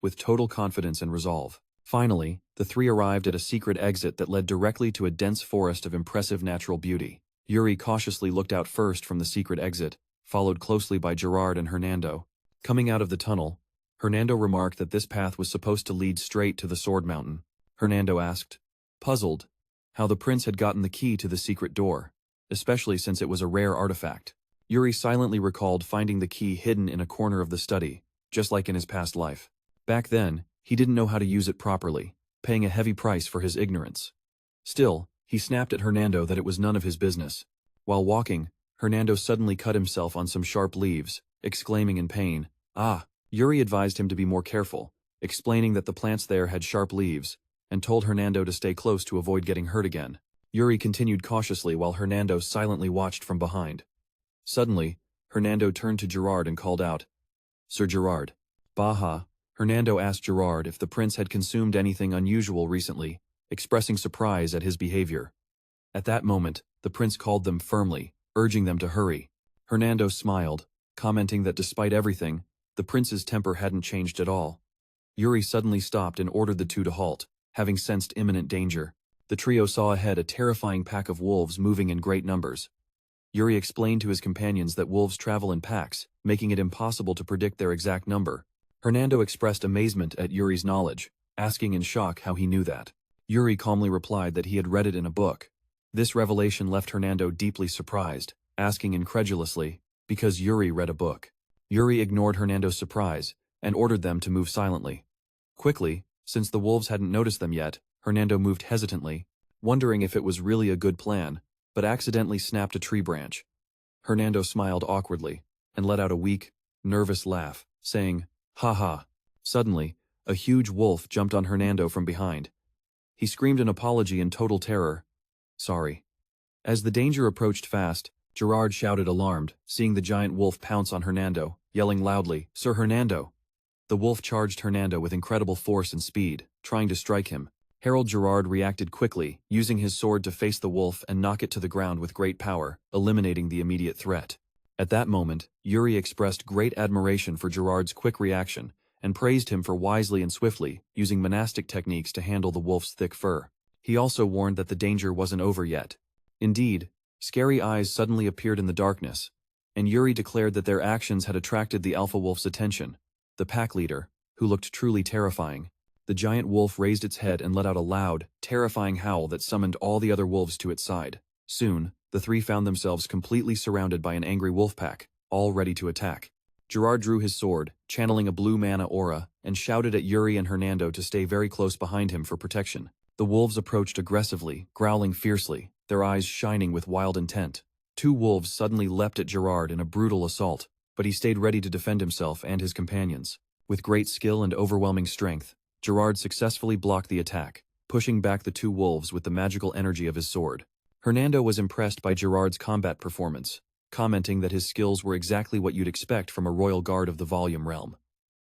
with total confidence and resolve. Finally, the three arrived at a secret exit that led directly to a dense forest of impressive natural beauty. Yuri cautiously looked out first from the secret exit, followed closely by Gerard and Hernando. Coming out of the tunnel, Hernando remarked that this path was supposed to lead straight to the Sword Mountain. Hernando asked, puzzled, how the prince had gotten the key to the secret door, especially since it was a rare artifact. Yuri silently recalled finding the key hidden in a corner of the study, just like in his past life. Back then, he didn't know how to use it properly, paying a heavy price for his ignorance. Still, he snapped at Hernando that it was none of his business. While walking, Hernando suddenly cut himself on some sharp leaves, exclaiming in pain, "Ah!" Yuri advised him to be more careful, explaining that the plants there had sharp leaves, and told Hernando to stay close to avoid getting hurt again. Yuri continued cautiously while Hernando silently watched from behind. Suddenly, Hernando turned to Gerard and called out, "Sir Gerard." "Baha." Hernando asked Gerard if the prince had consumed anything unusual recently, expressing surprise at his behavior. At that moment, the prince called them firmly, urging them to hurry. Hernando smiled, commenting that despite everything, the prince's temper hadn't changed at all. Yuri suddenly stopped and ordered the two to halt, having sensed imminent danger. The trio saw ahead a terrifying pack of wolves moving in great numbers. Yuri explained to his companions that wolves travel in packs, making it impossible to predict their exact number. Hernando expressed amazement at Yuri's knowledge, asking in shock how he knew that. Yuri calmly replied that he had read it in a book. This revelation left Hernando deeply surprised, asking incredulously, because Yuri read a book. Yuri ignored Hernando's surprise, and ordered them to move silently. Quickly, since the wolves hadn't noticed them yet, Hernando moved hesitantly, wondering if it was really a good plan, but accidentally snapped a tree branch. Hernando smiled awkwardly, and let out a weak, nervous laugh, saying, "Ha ha." Suddenly, a huge wolf jumped on Hernando from behind, He screamed an apology in total terror. Sorry. As the danger approached fast, Gerard shouted alarmed, seeing the giant wolf pounce on Hernando, yelling loudly, "Sir Hernando!" The wolf charged Hernando with incredible force and speed, trying to strike him. Harold Gerard reacted quickly, using his sword to face the wolf and knock it to the ground with great power, eliminating the immediate threat. At that moment, Yuri expressed great admiration for Gerard's quick reaction, and praised him for wisely and swiftly using monastic techniques to handle the wolf's thick fur. He also warned that the danger wasn't over yet. Indeed, scary eyes suddenly appeared in the darkness, and Yuri declared that their actions had attracted the alpha wolf's attention, the pack leader, who looked truly terrifying. The giant wolf raised its head and let out a loud, terrifying howl that summoned all the other wolves to its side. Soon, the three found themselves completely surrounded by an angry wolf pack, all ready to attack. Gerard drew his sword, channeling a blue mana aura, and shouted at Yuri and Hernando to stay very close behind him for protection. The wolves approached aggressively, growling fiercely, their eyes shining with wild intent. Two wolves suddenly leapt at Gerard in a brutal assault, but he stayed ready to defend himself and his companions. With great skill and overwhelming strength, Gerard successfully blocked the attack, pushing back the two wolves with the magical energy of his sword. Hernando was impressed by Gerard's combat performance, commenting that his skills were exactly what you'd expect from a royal guard of the Volume realm.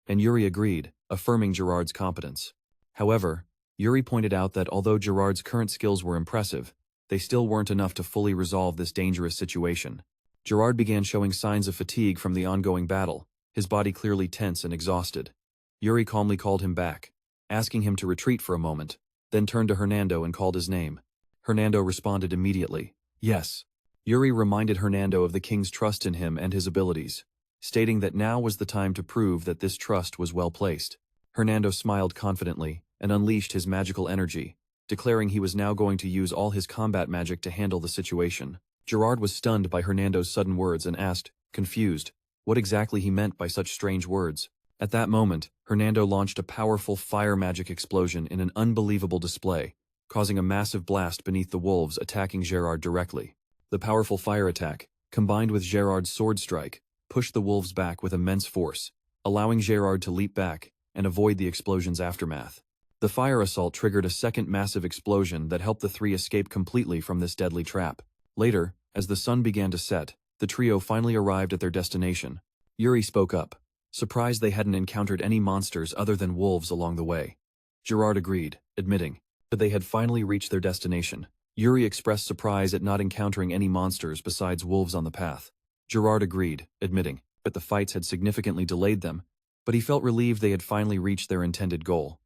And Yuri agreed, affirming Gerard's competence. However, Yuri pointed out that although Gerard's current skills were impressive, they still weren't enough to fully resolve this dangerous situation. Gerard began showing signs of fatigue from the ongoing battle, his body clearly tense and exhausted. Yuri calmly called him back, asking him to retreat for a moment, then turned to Hernando and called his name. Hernando responded immediately, "Yes." Yuri reminded Hernando of the king's trust in him and his abilities, stating that now was the time to prove that this trust was well placed. Hernando smiled confidently and unleashed his magical energy, declaring he was now going to use all his combat magic to handle the situation. Gerard was stunned by Hernando's sudden words and asked, confused, what exactly he meant by such strange words. At that moment, Hernando launched a powerful fire magic explosion in an unbelievable display, causing a massive blast beneath the wolves attacking Gerard directly. The powerful fire attack, combined with Gerard's sword strike, pushed the wolves back with immense force, allowing Gerard to leap back and avoid the explosion's aftermath. The fire assault triggered a second massive explosion that helped the three escape completely from this deadly trap. Later, as the sun began to set, the trio finally arrived at their destination. Yuri spoke up, surprised they hadn't encountered any monsters other than wolves along the way. Gerard agreed, admitting that they had finally reached their destination. Yuri expressed surprise at not encountering any monsters besides wolves on the path. Gerard agreed, admitting that the fights had significantly delayed them, but he felt relieved they had finally reached their intended goal.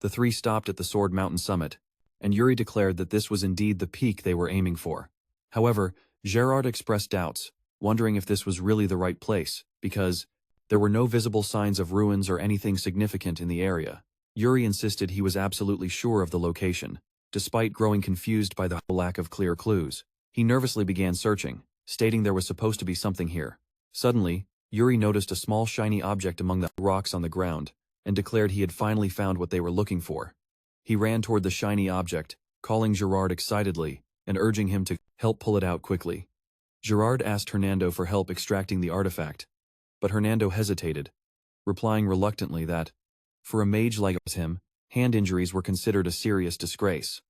The three stopped at the Sword Mountain summit, and Yuri declared that this was indeed the peak they were aiming for. However, Gerard expressed doubts, wondering if this was really the right place, because there were no visible signs of ruins or anything significant in the area. Yuri insisted he was absolutely sure of the location, despite growing confused by the lack of clear clues. He nervously began searching, stating there was supposed to be something here. Suddenly, Yuri noticed a small shiny object among the rocks on the ground, and declared he had finally found what they were looking for. He ran toward the shiny object, calling Gerard excitedly, and urging him to help pull it out quickly. Gerard asked Hernando for help extracting the artifact, but Hernando hesitated, replying reluctantly that, for a mage like him, hand injuries were considered a serious disgrace.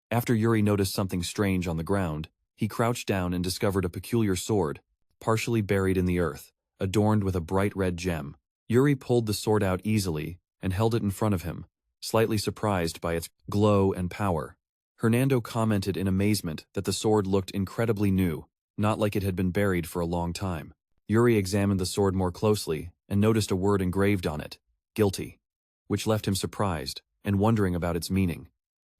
After Yuri noticed something strange on the ground, he crouched down and discovered a peculiar sword, partially buried in the earth, adorned with a bright red gem. Yuri pulled the sword out easily and held it in front of him, slightly surprised by its glow and power. Hernando commented in amazement that the sword looked incredibly new, not like it had been buried for a long time. Yuri examined the sword more closely and noticed a word engraved on it, guilty, which left him surprised and wondering about its meaning.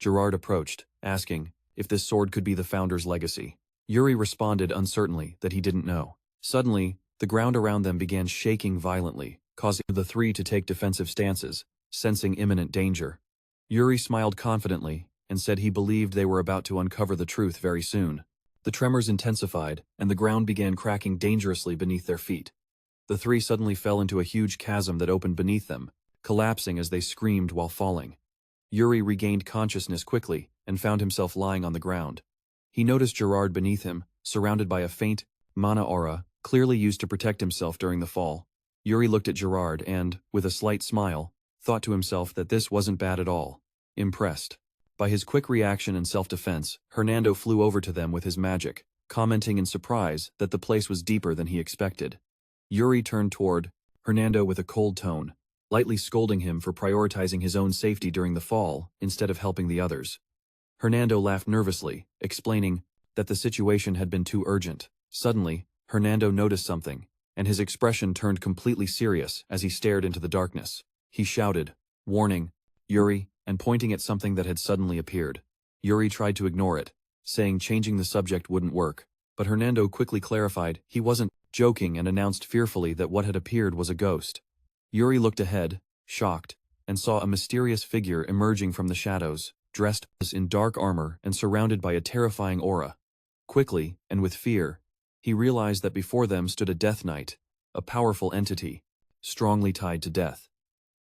Gerard approached, asking if this sword could be the founder's legacy. Yuri responded uncertainly that he didn't know. Suddenly, the ground around them began shaking violently, causing the three to take defensive stances, sensing imminent danger. Yuri smiled confidently and said he believed they were about to uncover the truth very soon. The tremors intensified, and the ground began cracking dangerously beneath their feet. The three suddenly fell into a huge chasm that opened beneath them, collapsing as they screamed while falling. Yuri regained consciousness quickly and found himself lying on the ground. He noticed Gerard beneath him, surrounded by a faint mana aura, clearly used to protect himself during the fall. Yuri looked at Gerard and, with a slight smile, thought to himself that this wasn't bad at all. Impressed. By his quick reaction and self-defense, Hernando flew over to them with his magic, commenting in surprise that the place was deeper than he expected. Yuri turned toward Hernando with a cold tone, lightly scolding him for prioritizing his own safety during the fall instead of helping the others. Hernando laughed nervously, explaining that the situation had been too urgent. Suddenly, Hernando noticed something, and his expression turned completely serious as he stared into the darkness. He shouted, warning, Yuri, and pointing at something that had suddenly appeared. Yuri tried to ignore it, saying changing the subject wouldn't work, but Hernando quickly clarified he wasn't joking and announced fearfully that what had appeared was a ghost. Yuri looked ahead, shocked, and saw a mysterious figure emerging from the shadows, dressed in dark armor and surrounded by a terrifying aura. Quickly, and with fear, he realized that before them stood a Death Knight, a powerful entity, strongly tied to death.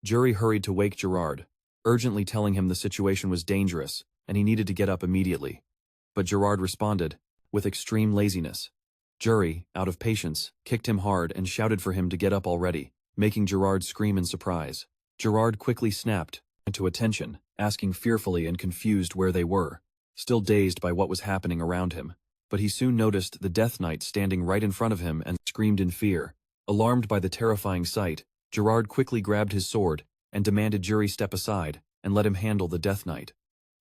Yuri hurried to wake Gerard, urgently telling him the situation was dangerous and he needed to get up immediately. But Gerard responded, with extreme laziness. Yuri, out of patience, kicked him hard and shouted for him to get up already, making Gerard scream in surprise. Gerard quickly snapped into attention, asking fearfully and confused where they were, still dazed by what was happening around him. But he soon noticed the Death Knight standing right in front of him and screamed in fear. Alarmed by the terrifying sight, Gerard quickly grabbed his sword and demanded Yuri step aside and let him handle the Death Knight.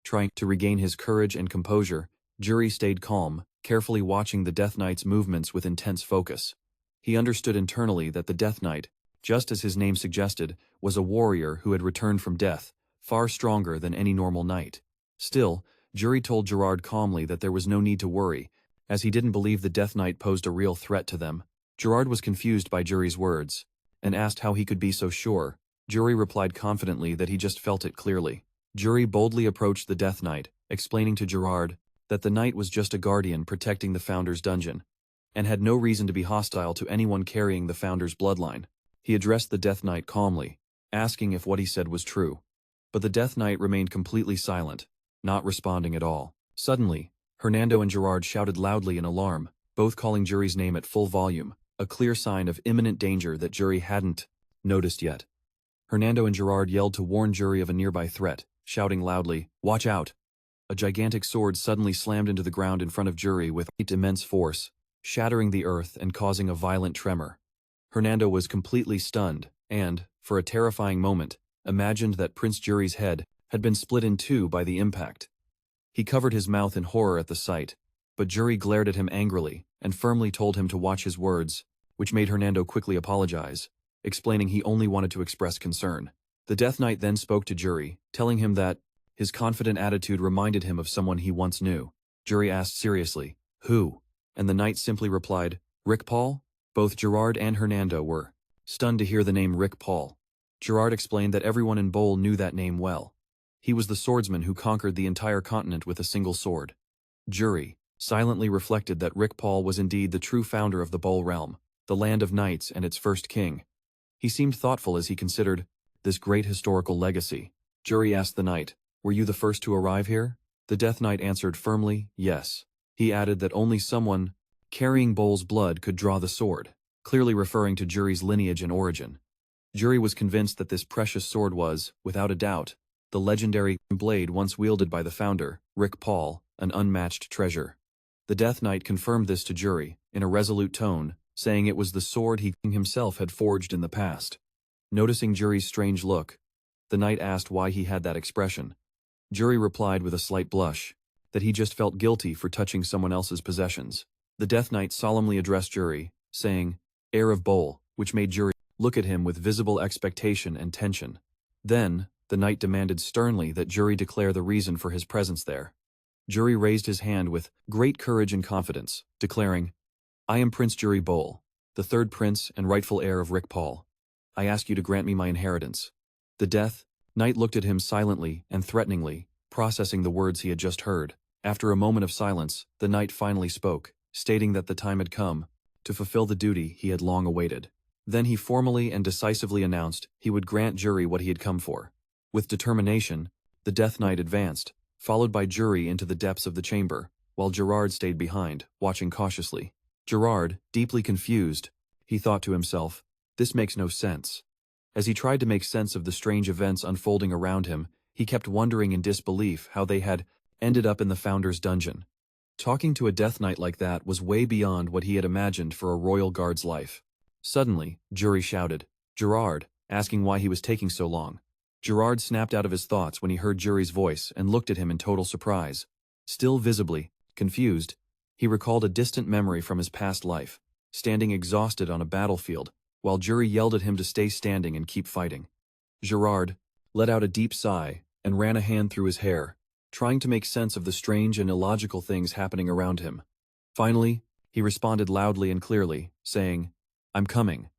Trying to regain his courage and composure, Yuri stayed calm, carefully watching the Death Knight's movements with intense focus. He understood internally that the Death Knight, just as his name suggested, was a warrior who had returned from death, far stronger than any normal knight. Still, Yuri told Gerard calmly that there was no need to worry, as he didn't believe the Death Knight posed a real threat to them. Gerard was confused by Yuri's words, and asked how he could be so sure. Yuri replied confidently that he just felt it clearly. Yuri boldly approached the Death Knight, explaining to Gerard that the knight was just a guardian protecting the Founder's dungeon, and had no reason to be hostile to anyone carrying the Founder's bloodline. He addressed the Death Knight calmly, asking if what he said was true. But the Death Knight remained completely silent, not responding at all. Suddenly, Hernando and Gerard shouted loudly in alarm, both calling Yuri's name at full volume, a clear sign of imminent danger that Yuri hadn't noticed yet. Hernando and Gerard yelled to warn Yuri of a nearby threat, shouting loudly, "Watch out!" A gigantic sword suddenly slammed into the ground in front of Yuri with immense force, shattering the earth and causing a violent tremor. Hernando was completely stunned and, for a terrifying moment, imagined that Prince Yuri's head had been split in two by the impact. He covered his mouth in horror at the sight, but Yuri glared at him angrily and firmly told him to watch his words, which made Hernando quickly apologize, explaining he only wanted to express concern. The Death Knight then spoke to Yuri, telling him that his confident attitude reminded him of someone he once knew. Yuri asked seriously, "Who?" And the knight simply replied, "Rick Paul?" Both Gerard and Hernando were stunned to hear the name Rick Paul. Gerard explained that everyone in Bowl knew that name well. He was the swordsman who conquered the entire continent with a single sword. Yuri silently reflected that Rick Paul was indeed the true founder of the Bowl realm, the land of knights and its first king. He seemed thoughtful as he considered this great historical legacy. Yuri asked the knight, "Were you the first to arrive here?" The Death Knight answered firmly, "Yes." He added that only someone carrying Bowl's blood could draw the sword, clearly referring to Yuri's lineage and origin. Yuri was convinced that this precious sword was, without a doubt, the legendary blade once wielded by the founder, Rick Paul, an unmatched treasure. The Death Knight confirmed this to Yuri, in a resolute tone, saying it was the sword he himself had forged in the past. Noticing Yuri's strange look, the knight asked why he had that expression. Yuri replied with a slight blush, that he just felt guilty for touching someone else's possessions. The Death Knight solemnly addressed Yuri, saying, "Heir of Bowl," which made Yuri look at him with visible expectation and tension. Then, the knight demanded sternly that Yuri declare the reason for his presence there. Yuri raised his hand with great courage and confidence, declaring, "I am Prince Yuri Bowl, the third prince and rightful heir of Rick Paul. I ask you to grant me my inheritance." The Death Knight looked at him silently and threateningly, processing the words he had just heard. After a moment of silence, the knight finally spoke, stating that the time had come to fulfill the duty he had long awaited. Then he formally and decisively announced he would grant Yuri what he had come for. With determination, the Death Knight advanced, followed by Yuri into the depths of the chamber, while Gerard stayed behind, watching cautiously. Gerard, deeply confused, he thought to himself, "This makes no sense." As he tried to make sense of the strange events unfolding around him, He kept wondering in disbelief how they had ended up in the Founder's dungeon. Talking to a Death Knight like that was way beyond what he had imagined for a royal guard's life. Suddenly, Yuri shouted, "Gerard," asking why he was taking so long. Gerard snapped out of his thoughts when he heard Yuri's voice and looked at him in total surprise. Still visibly confused, he recalled a distant memory from his past life, standing exhausted on a battlefield, while Yuri yelled at him to stay standing and keep fighting. Gerard let out a deep sigh and ran a hand through his hair, trying to make sense of the strange and illogical things happening around him. Finally, he responded loudly and clearly, saying, "I'm coming."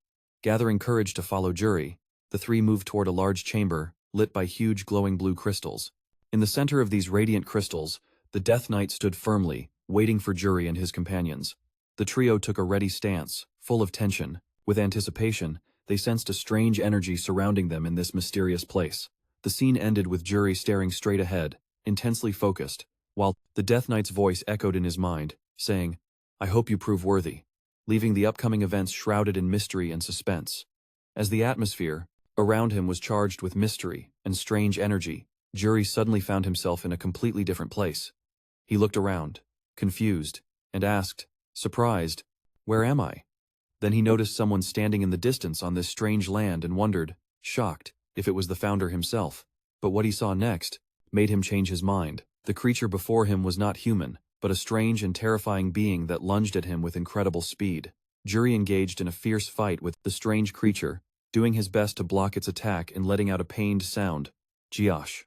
Gathering courage to follow Yuri, the three moved toward a large chamber, lit by huge glowing blue crystals. In the center of these radiant crystals, the Death Knight stood firmly, waiting for Yuri and his companions. The trio took a ready stance, full of tension. With anticipation, they sensed a strange energy surrounding them in this mysterious place. The scene ended with Yuri staring straight ahead, intensely focused, while the Death Knight's voice echoed in his mind, saying, "I hope you prove worthy," leaving the upcoming events shrouded in mystery and suspense. As the atmosphere around him was charged with mystery and strange energy, Yuri suddenly found himself in a completely different place. He looked around, confused, and asked, surprised, "Where am I?" Then he noticed someone standing in the distance on this strange land and wondered, shocked, if it was the Founder himself. But what he saw next made him change his mind. The creature before him was not human, but a strange and terrifying being that lunged at him with incredible speed. Yuri engaged in a fierce fight with the strange creature, doing his best to block its attack and letting out a pained sound. Jiosh.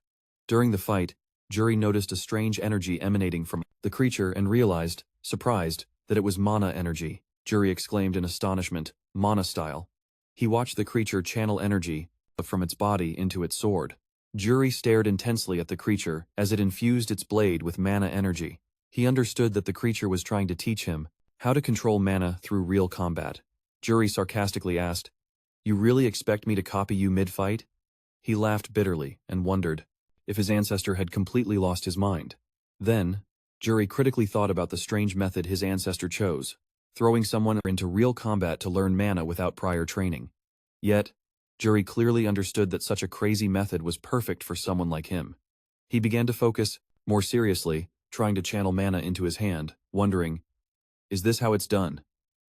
During the fight, Yuri noticed a strange energy emanating from the creature and realized, surprised, that it was mana energy. Yuri exclaimed in astonishment, "Mana style." He watched the creature channel energy from its body into its sword. Yuri stared intensely at the creature as it infused its blade with mana energy. He understood that the creature was trying to teach him how to control mana through real combat. Yuri sarcastically asked, "You really expect me to copy you mid-fight?" He laughed bitterly and wondered if his ancestor had completely lost his mind. Then, Yuri critically thought about the strange method his ancestor chose, throwing someone into real combat to learn mana without prior training. Yet, Yuri clearly understood that such a crazy method was perfect for someone like him. He began to focus more seriously, trying to channel mana into his hand, wondering, is this how it's done?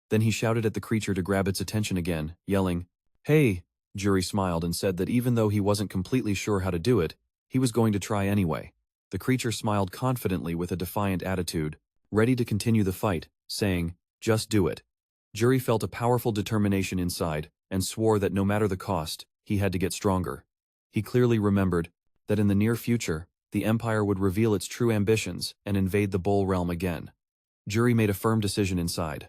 Then he shouted at the creature to grab its attention again, yelling, "Hey!" Yuri smiled and said that even though he wasn't completely sure how to do it, he was going to try anyway. The creature smiled confidently with a defiant attitude, ready to continue the fight, saying, "Just do it." Yuri felt a powerful determination inside, and swore that no matter the cost, he had to get stronger. He clearly remembered that in the near future, the Empire would reveal its true ambitions and invade the Bull Realm again. Yuri made a firm decision inside.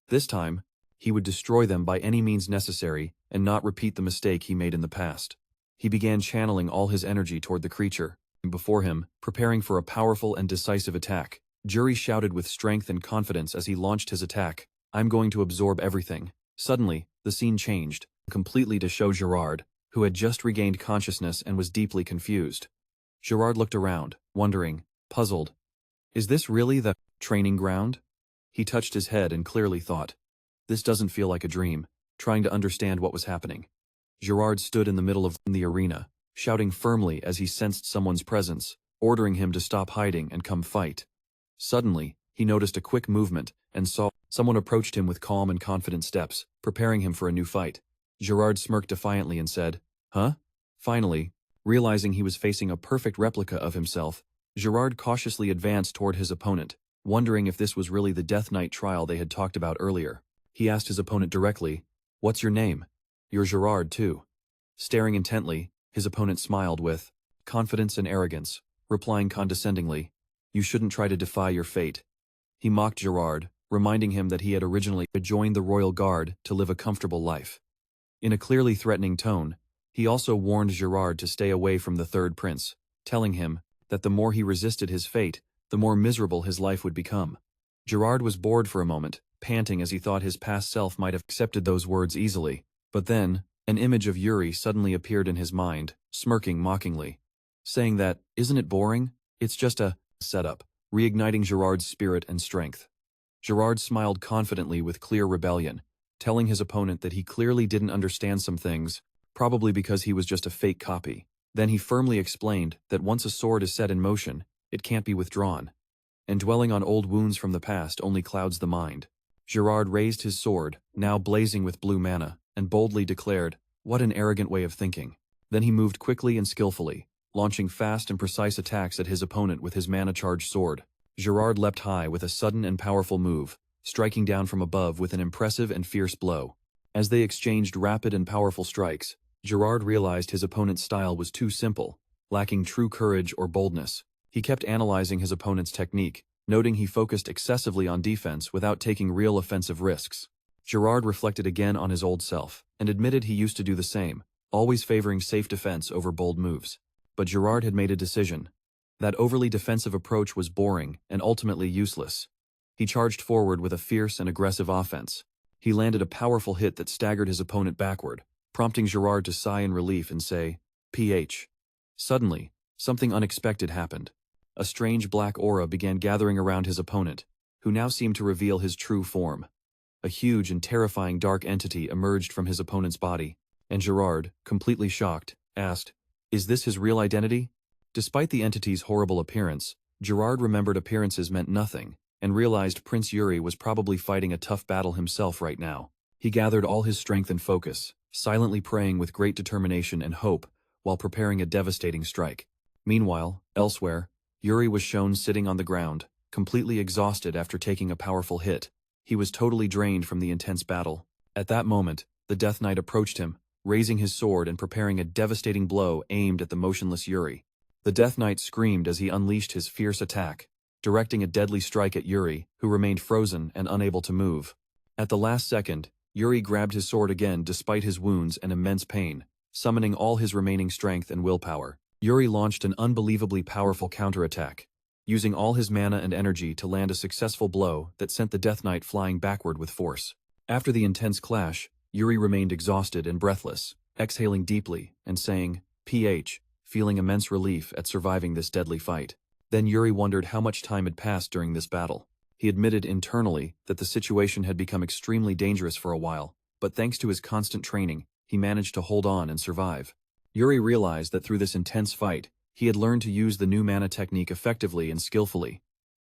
This time, he would destroy them by any means necessary and not repeat the mistake he made in the past. He began channeling all his energy toward the creature before him, preparing for a powerful and decisive attack. Yuri shouted with strength and confidence as he launched his attack, "I'm going to absorb everything." Suddenly, the scene changed, completely to show Gerard, who had just regained consciousness and was deeply confused. Gerard looked around, wondering, puzzled. Is this really the training ground? He touched his head and clearly thought, this doesn't feel like a dream, trying to understand what was happening. Gerard stood in the middle of the arena, shouting firmly as he sensed someone's presence, ordering him to stop hiding and come fight. Suddenly, he noticed a quick movement and saw someone approached him with calm and confident steps, preparing him for a new fight. Gerard smirked defiantly and said, "Huh?" Finally, realizing he was facing a perfect replica of himself, Gerard cautiously advanced toward his opponent, wondering if this was really the Death Knight trial they had talked about earlier. He asked his opponent directly, "What's your name?" "You're Gerard, too." Staring intently, his opponent smiled with confidence and arrogance, replying condescendingly, "You shouldn't try to defy your fate." He mocked Gerard, reminding him that he had originally joined the royal guard to live a comfortable life. In a clearly threatening tone, he also warned Gerard to stay away from the third prince, telling him that the more he resisted his fate, the more miserable his life would become. Gerard was bored for a moment, panting as he thought his past self might have accepted those words easily. But then, an image of Yuri suddenly appeared in his mind, smirking mockingly, saying that, "Isn't it boring? It's just a setup," reigniting Gerard's spirit and strength. Gerard smiled confidently with clear rebellion, telling his opponent that he clearly didn't understand some things, probably because he was just a fake copy. Then he firmly explained that once a sword is set in motion, it can't be withdrawn. And dwelling on old wounds from the past only clouds the mind. Girard raised his sword, now blazing with blue mana, and boldly declared, "What an arrogant way of thinking." Then he moved quickly and skillfully, launching fast and precise attacks at his opponent with his mana-charged sword. Girard leapt high with a sudden and powerful move, striking down from above with an impressive and fierce blow. As they exchanged rapid and powerful strikes, Girard realized his opponent's style was too simple, lacking true courage or boldness. He kept analyzing his opponent's technique, noting he focused excessively on defense without taking real offensive risks. Girard reflected again on his old self, and admitted he used to do the same, always favoring safe defense over bold moves. But Girard had made a decision. That overly defensive approach was boring and ultimately useless. He charged forward with a fierce and aggressive offense. He landed a powerful hit that staggered his opponent backward, prompting Girard to sigh in relief and say, "PH." Suddenly, something unexpected happened. A strange black aura began gathering around his opponent, who now seemed to reveal his true form. A huge and terrifying dark entity emerged from his opponent's body, and Girard, completely shocked, asked, "Is this his real identity?" Despite the entity's horrible appearance, Girard remembered appearances meant nothing, and realized Prince Yuri was probably fighting a tough battle himself right now. He gathered all his strength and focus, silently praying with great determination and hope, while preparing a devastating strike. Meanwhile, elsewhere, Yuri was shown sitting on the ground, completely exhausted after taking a powerful hit. He was totally drained from the intense battle. At that moment, the Death Knight approached him, raising his sword and preparing a devastating blow aimed at the motionless Yuri. The Death Knight screamed as he unleashed his fierce attack, directing a deadly strike at Yuri, who remained frozen and unable to move. At the last second, Yuri grabbed his sword again despite his wounds and immense pain, summoning all his remaining strength and willpower. Yuri launched an unbelievably powerful counterattack, using all his mana and energy to land a successful blow that sent the Death Knight flying backward with force. After the intense clash, Yuri remained exhausted and breathless, exhaling deeply and saying, "PH," feeling immense relief at surviving this deadly fight. Then Yuri wondered how much time had passed during this battle. He admitted internally that the situation had become extremely dangerous for a while, but thanks to his constant training, he managed to hold on and survive. Yuri realized that through this intense fight, he had learned to use the new mana technique effectively and skillfully.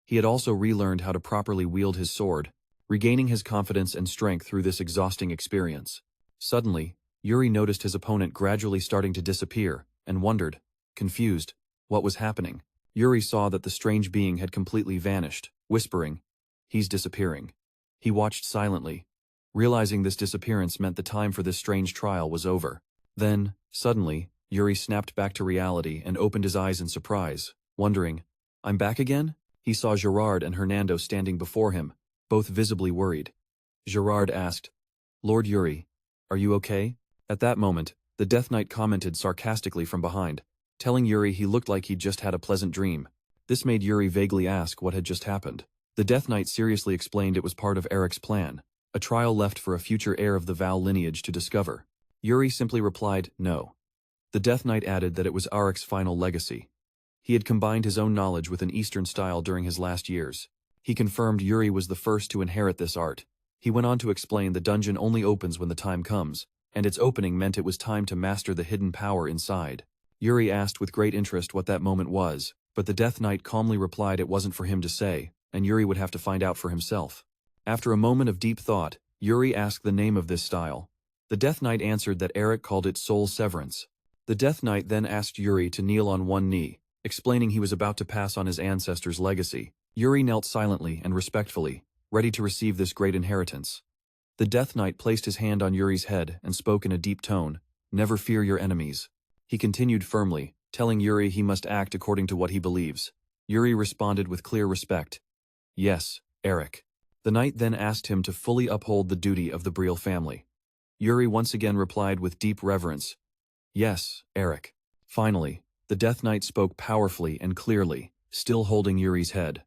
He had also relearned how to properly wield his sword, regaining his confidence and strength through this exhausting experience. Suddenly, Yuri noticed his opponent gradually starting to disappear, and wondered, confused, what was happening. Yuri saw that the strange being had completely vanished, whispering, "He's disappearing." He watched silently, realizing this disappearance meant the time for this strange trial was over. Then, suddenly, Yuri snapped back to reality and opened his eyes in surprise, wondering, "I'm back again?" He saw Girard and Hernando standing before him, both visibly worried. Girard asked, "Lord Yuri, are you okay?" At that moment, the Death Knight commented sarcastically from behind, telling Yuri he looked like he'd just had a pleasant dream. This made Yuri vaguely ask what had just happened. The Death Knight seriously explained it was part of Eric's plan, a trial left for a future heir of the Val lineage to discover. Yuri simply replied, "No." The Death Knight added that it was Eric's final legacy. He had combined his own knowledge with an Eastern style during his last years. He confirmed Yuri was the first to inherit this art. He went on to explain the dungeon only opens when the time comes, and its opening meant it was time to master the hidden power inside. Yuri asked with great interest what that moment was, but the Death Knight calmly replied it wasn't for him to say, and Yuri would have to find out for himself. After a moment of deep thought, Yuri asked the name of this style. The Death Knight answered that Eric called it Soul Severance. The Death Knight then asked Yuri to kneel on one knee, explaining he was about to pass on his ancestors' legacy. Yuri knelt silently and respectfully, ready to receive this great inheritance. The Death Knight placed his hand on Yuri's head and spoke in a deep tone, "Never fear your enemies." He continued firmly, telling Yuri he must act according to what he believes. Yuri responded with clear respect, "Yes, Eric." The knight then asked him to fully uphold the duty of the Bryol family. Yuri once again replied with deep reverence, "Yes, Eric." Finally, the Death Knight spoke powerfully and clearly, still holding Yuri's head.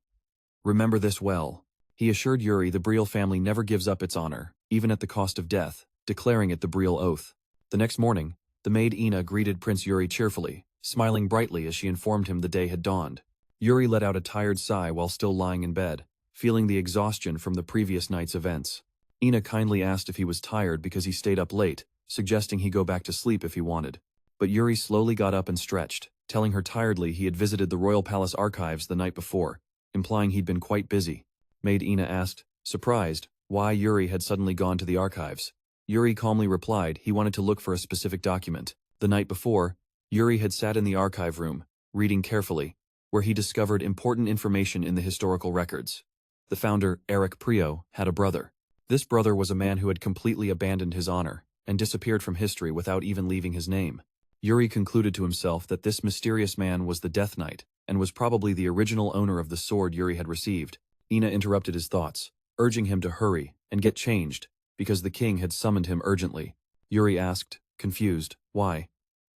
"Remember this well." He assured Yuri the Bryol family never gives up its honor, even at the cost of death, declaring it the Bryol Oath. The next morning, the maid Ina greeted Prince Yuri cheerfully, smiling brightly as she informed him the day had dawned. Yuri let out a tired sigh while still lying in bed, feeling the exhaustion from the previous night's events. Ina kindly asked if he was tired because he stayed up late, suggesting he go back to sleep if he wanted. But Yuri slowly got up and stretched, telling her tiredly he had visited the royal palace archives the night before, implying he'd been quite busy. Maid Ina asked, surprised, why Yuri had suddenly gone to the archives. Yuri calmly replied he wanted to look for a specific document. The night before, Yuri had sat in the archive room, reading carefully, where he discovered important information in the historical records. The founder, Yuri Bryol, had a brother. This brother was a man who had completely abandoned his honor and disappeared from history without even leaving his name. Yuri concluded to himself that this mysterious man was the Death Knight and was probably the original owner of the sword Yuri had received. Ina interrupted his thoughts, urging him to hurry and get changed because the king had summoned him urgently. Yuri asked, confused, why?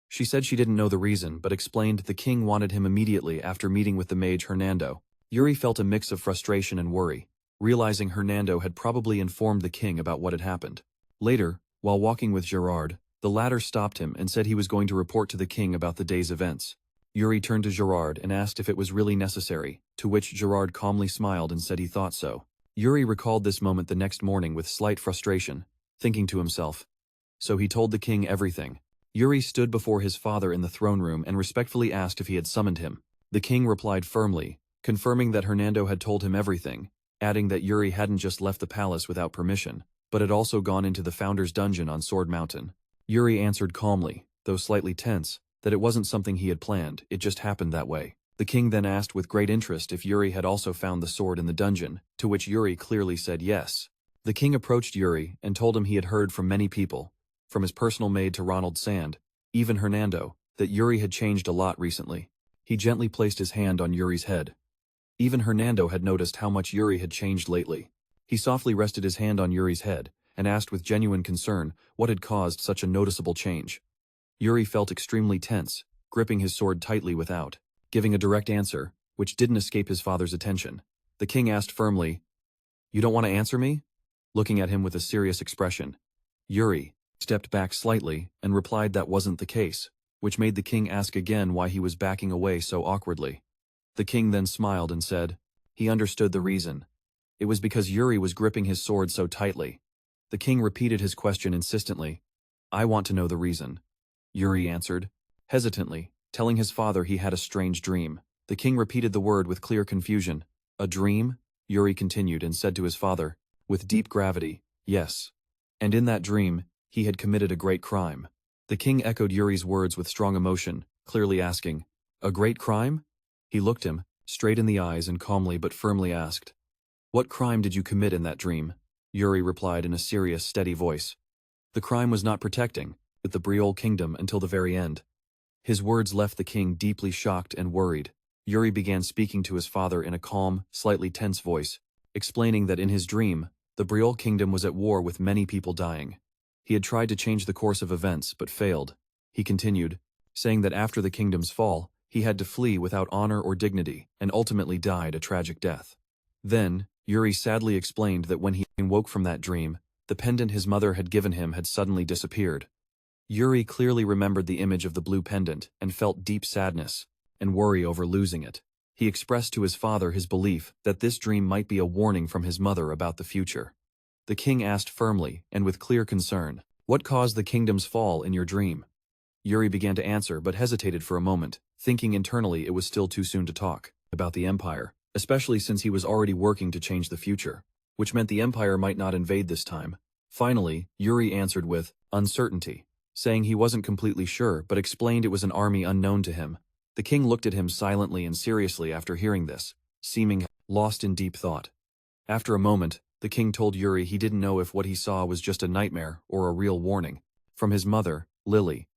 She said she didn't know the reason but explained the king wanted him immediately after meeting with the mage Hernando. Yuri felt a mix of frustration and worry, realizing Hernando had probably informed the king about what had happened. Later, while walking with Gerard, the latter stopped him and said he was going to report to the king about the day's events. Yuri turned to Gerard and asked if it was really necessary, to which Gerard calmly smiled and said he thought so. Yuri recalled this moment the next morning with slight frustration, thinking to himself. So he told the king everything. Yuri stood before his father in the throne room and respectfully asked if he had summoned him. The king replied firmly, confirming that Hernando had told him everything, adding that Yuri hadn't just left the palace without permission, but had also gone into the founder's dungeon on Sword Mountain. Yuri answered calmly, though slightly tense, that it wasn't something he had planned, it just happened that way. The king then asked with great interest if Yuri had also found the sword in the dungeon, to which Yuri clearly said yes. The king approached Yuri and told him he had heard from many people, from his personal maid to Ronald Sand, even Hernando, that Yuri had changed a lot recently. He gently placed his hand on Yuri's head. Even Hernando had noticed how much Yuri had changed lately. He softly rested his hand on Yuri's head and asked with genuine concern what had caused such a noticeable change. Yuri felt extremely tense, gripping his sword tightly without giving a direct answer, which didn't escape his father's attention. The king asked firmly, "You don't want to answer me?" Looking at him with a serious expression. Yuri stepped back slightly and replied that wasn't the case, which made the king ask again why he was backing away so awkwardly. The king then smiled and said, he understood the reason. It was because Yuri was gripping his sword so tightly. The king repeated his question insistently. "I want to know the reason," Yuri answered, hesitantly, telling his father he had a strange dream. The king repeated the word with clear confusion. "A dream?" Yuri continued and said to his father, with deep gravity, "Yes. And in that dream, he had committed a great crime." The king echoed Yuri's words with strong emotion, clearly asking, "A great crime?" He looked him straight in the eyes and calmly but firmly asked, "What crime did you commit in that dream?" Yuri replied in a serious, steady voice. "The crime was not protecting the Bryol kingdom until the very end." His words left the king deeply shocked and worried. Yuri began speaking to his father in a calm, slightly tense voice, explaining that in his dream, the Bryol kingdom was at war with many people dying. He had tried to change the course of events but failed. He continued, saying that after the kingdom's fall, he had to flee without honor or dignity and ultimately died a tragic death. Then, Yuri sadly explained that when he woke from that dream, the pendant his mother had given him had suddenly disappeared. Yuri clearly remembered the image of the blue pendant and felt deep sadness and worry over losing it. He expressed to his father his belief that this dream might be a warning from his mother about the future. The king asked firmly and with clear concern, "What caused the kingdom's fall in your dream?" Yuri began to answer but hesitated for a moment, thinking internally it was still too soon to talk about the empire, especially since he was already working to change the future, which meant the empire might not invade this time. Finally, Yuri answered with uncertainty, saying he wasn't completely sure but explained it was an army unknown to him. The king looked at him silently and seriously after hearing this, seeming lost in deep thought. After a moment, the king told Yuri he didn't know if what he saw was just a nightmare or a real warning from his mother, Lily.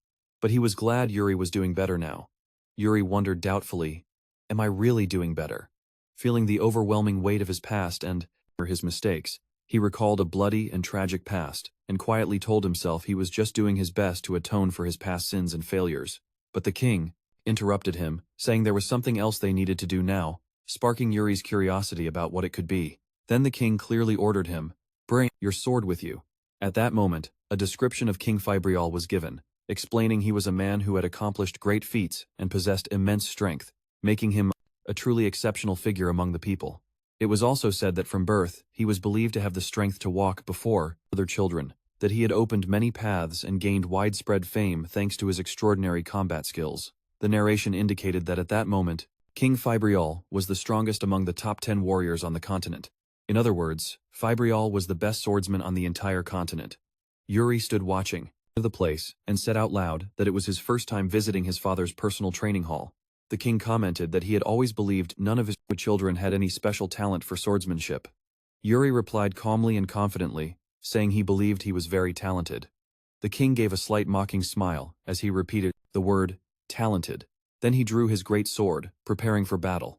But he was glad Yuri was doing better now. Yuri wondered doubtfully, am I really doing better? Feeling the overwhelming weight of his past and his mistakes, he recalled a bloody and tragic past and quietly told himself he was just doing his best to atone for his past sins and failures. But the king interrupted him, saying there was something else they needed to do now, sparking Yuri's curiosity about what it could be. Then the king clearly ordered him, "Bring your sword with you." At that moment, a description of King Bryol was given, explaining he was a man who had accomplished great feats and possessed immense strength, making him a truly exceptional figure among the people. It was also said that from birth, he was believed to have the strength to walk before other children, that he had opened many paths and gained widespread fame thanks to his extraordinary combat skills. The narration indicated that at that moment, King Bryol was the strongest among the top 10 warriors on the continent. In other words, Bryol was the best swordsman on the entire continent. Yuri stood watching the place and said out loud that it was his first time visiting his father's personal training hall. The king commented that he had always believed none of his children had any special talent for swordsmanship. Yuri replied calmly and confidently, saying he believed he was very talented. The king gave a slight mocking smile as he repeated the word, talented. Then he drew his great sword, preparing for battle.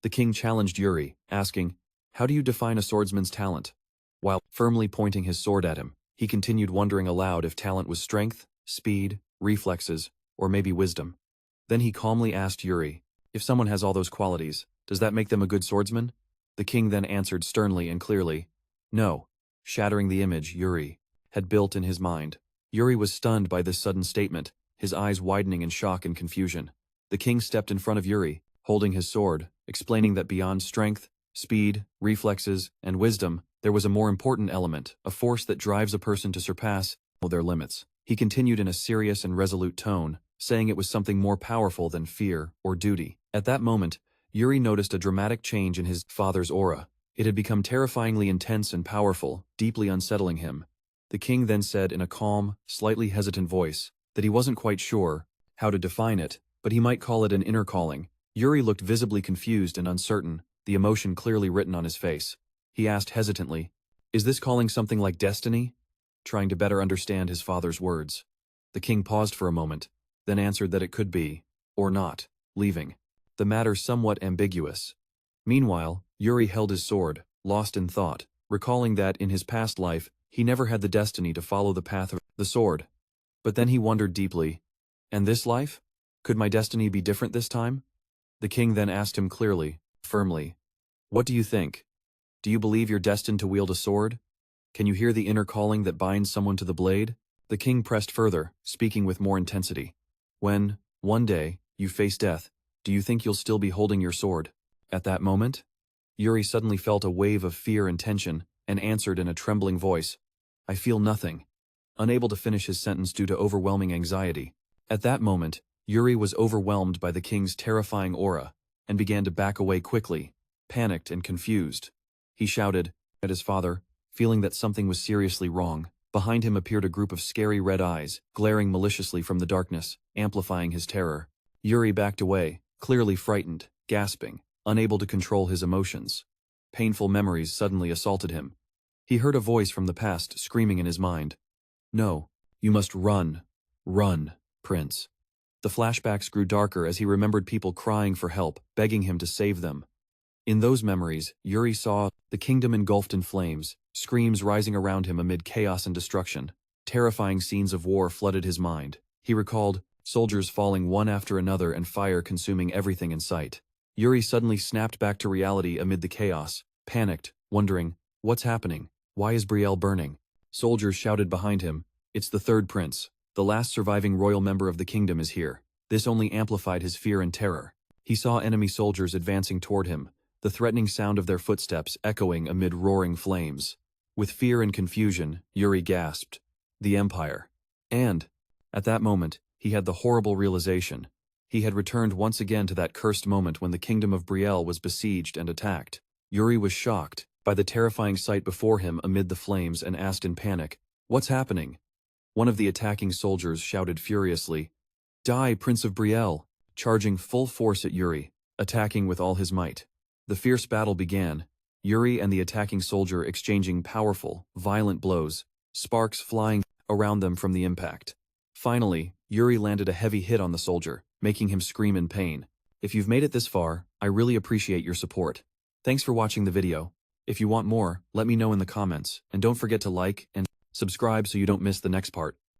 The king challenged Yuri, asking, "How do you define a swordsman's talent?" While firmly pointing his sword at him, he continued wondering aloud if talent was strength, speed, reflexes, or maybe wisdom. Then he calmly asked Yuri, "If someone has all those qualities, does that make them a good swordsman?" The king then answered sternly and clearly, "No," shattering the image Yuri had built in his mind. Yuri was stunned by this sudden statement, his eyes widening in shock and confusion. The king stepped in front of Yuri, holding his sword, explaining that beyond strength, speed, reflexes, and wisdom, there was a more important element, a force that drives a person to surpass their limits. He continued in a serious and resolute tone, saying it was something more powerful than fear or duty. At that moment, Yuri noticed a dramatic change in his father's aura. It had become terrifyingly intense and powerful, deeply unsettling him. The king then said in a calm, slightly hesitant voice that he wasn't quite sure how to define it, but he might call it an inner calling. Yuri looked visibly confused and uncertain, the emotion clearly written on his face. He asked hesitantly, "Is this calling something like destiny?" trying to better understand his father's words. The king paused for a moment, then answered that it could be, or not, leaving the matter somewhat ambiguous. Meanwhile, Yuri held his sword, lost in thought, recalling that in his past life, he never had the destiny to follow the path of the sword. But then he wondered deeply, and this life? Could my destiny be different this time? The king then asked him clearly, firmly, "What do you think? Do you believe you're destined to wield a sword? Can you hear the inner calling that binds someone to the blade?" The king pressed further, speaking with more intensity. "When, one day, you face death, do you think you'll still be holding your sword?" At that moment, Yuri suddenly felt a wave of fear and tension, and answered in a trembling voice, "I feel nothing," unable to finish his sentence due to overwhelming anxiety. At that moment, Yuri was overwhelmed by the king's terrifying aura, and began to back away quickly, panicked and confused. He shouted at his father, feeling that something was seriously wrong. Behind him appeared a group of scary red eyes, glaring maliciously from the darkness, amplifying his terror. Yuri backed away, clearly frightened, gasping, unable to control his emotions. Painful memories suddenly assaulted him. He heard a voice from the past screaming in his mind, "No, you must run, run, Prince." The flashbacks grew darker as he remembered people crying for help, begging him to save them. In those memories, Yuri saw the kingdom engulfed in flames, screams rising around him amid chaos and destruction. Terrifying scenes of war flooded his mind. He recalled soldiers falling one after another and fire consuming everything in sight. Yuri suddenly snapped back to reality amid the chaos, panicked, wondering, what's happening? Why is Bryol burning? Soldiers shouted behind him, "It's the third prince. The last surviving royal member of the kingdom is here." This only amplified his fear and terror. He saw enemy soldiers advancing toward him, the threatening sound of their footsteps echoing amid roaring flames. With fear and confusion, Yuri gasped, "The Empire." And, at that moment, he had the horrible realization. He had returned once again to that cursed moment when the kingdom of Bryol was besieged and attacked. Yuri was shocked by the terrifying sight before him amid the flames and asked in panic, "What's happening?" One of the attacking soldiers shouted furiously, "Die, Prince of Bryol!" charging full force at Yuri, attacking with all his might. The fierce battle began, Yuri and the attacking soldier exchanging powerful, violent blows, sparks flying around them from the impact. Finally, Yuri landed a heavy hit on the soldier, making him scream in pain. If you've made it this far, I really appreciate your support. Thanks for watching the video. If you want more, let me know in the comments, and don't forget to like and subscribe so you don't miss the next part.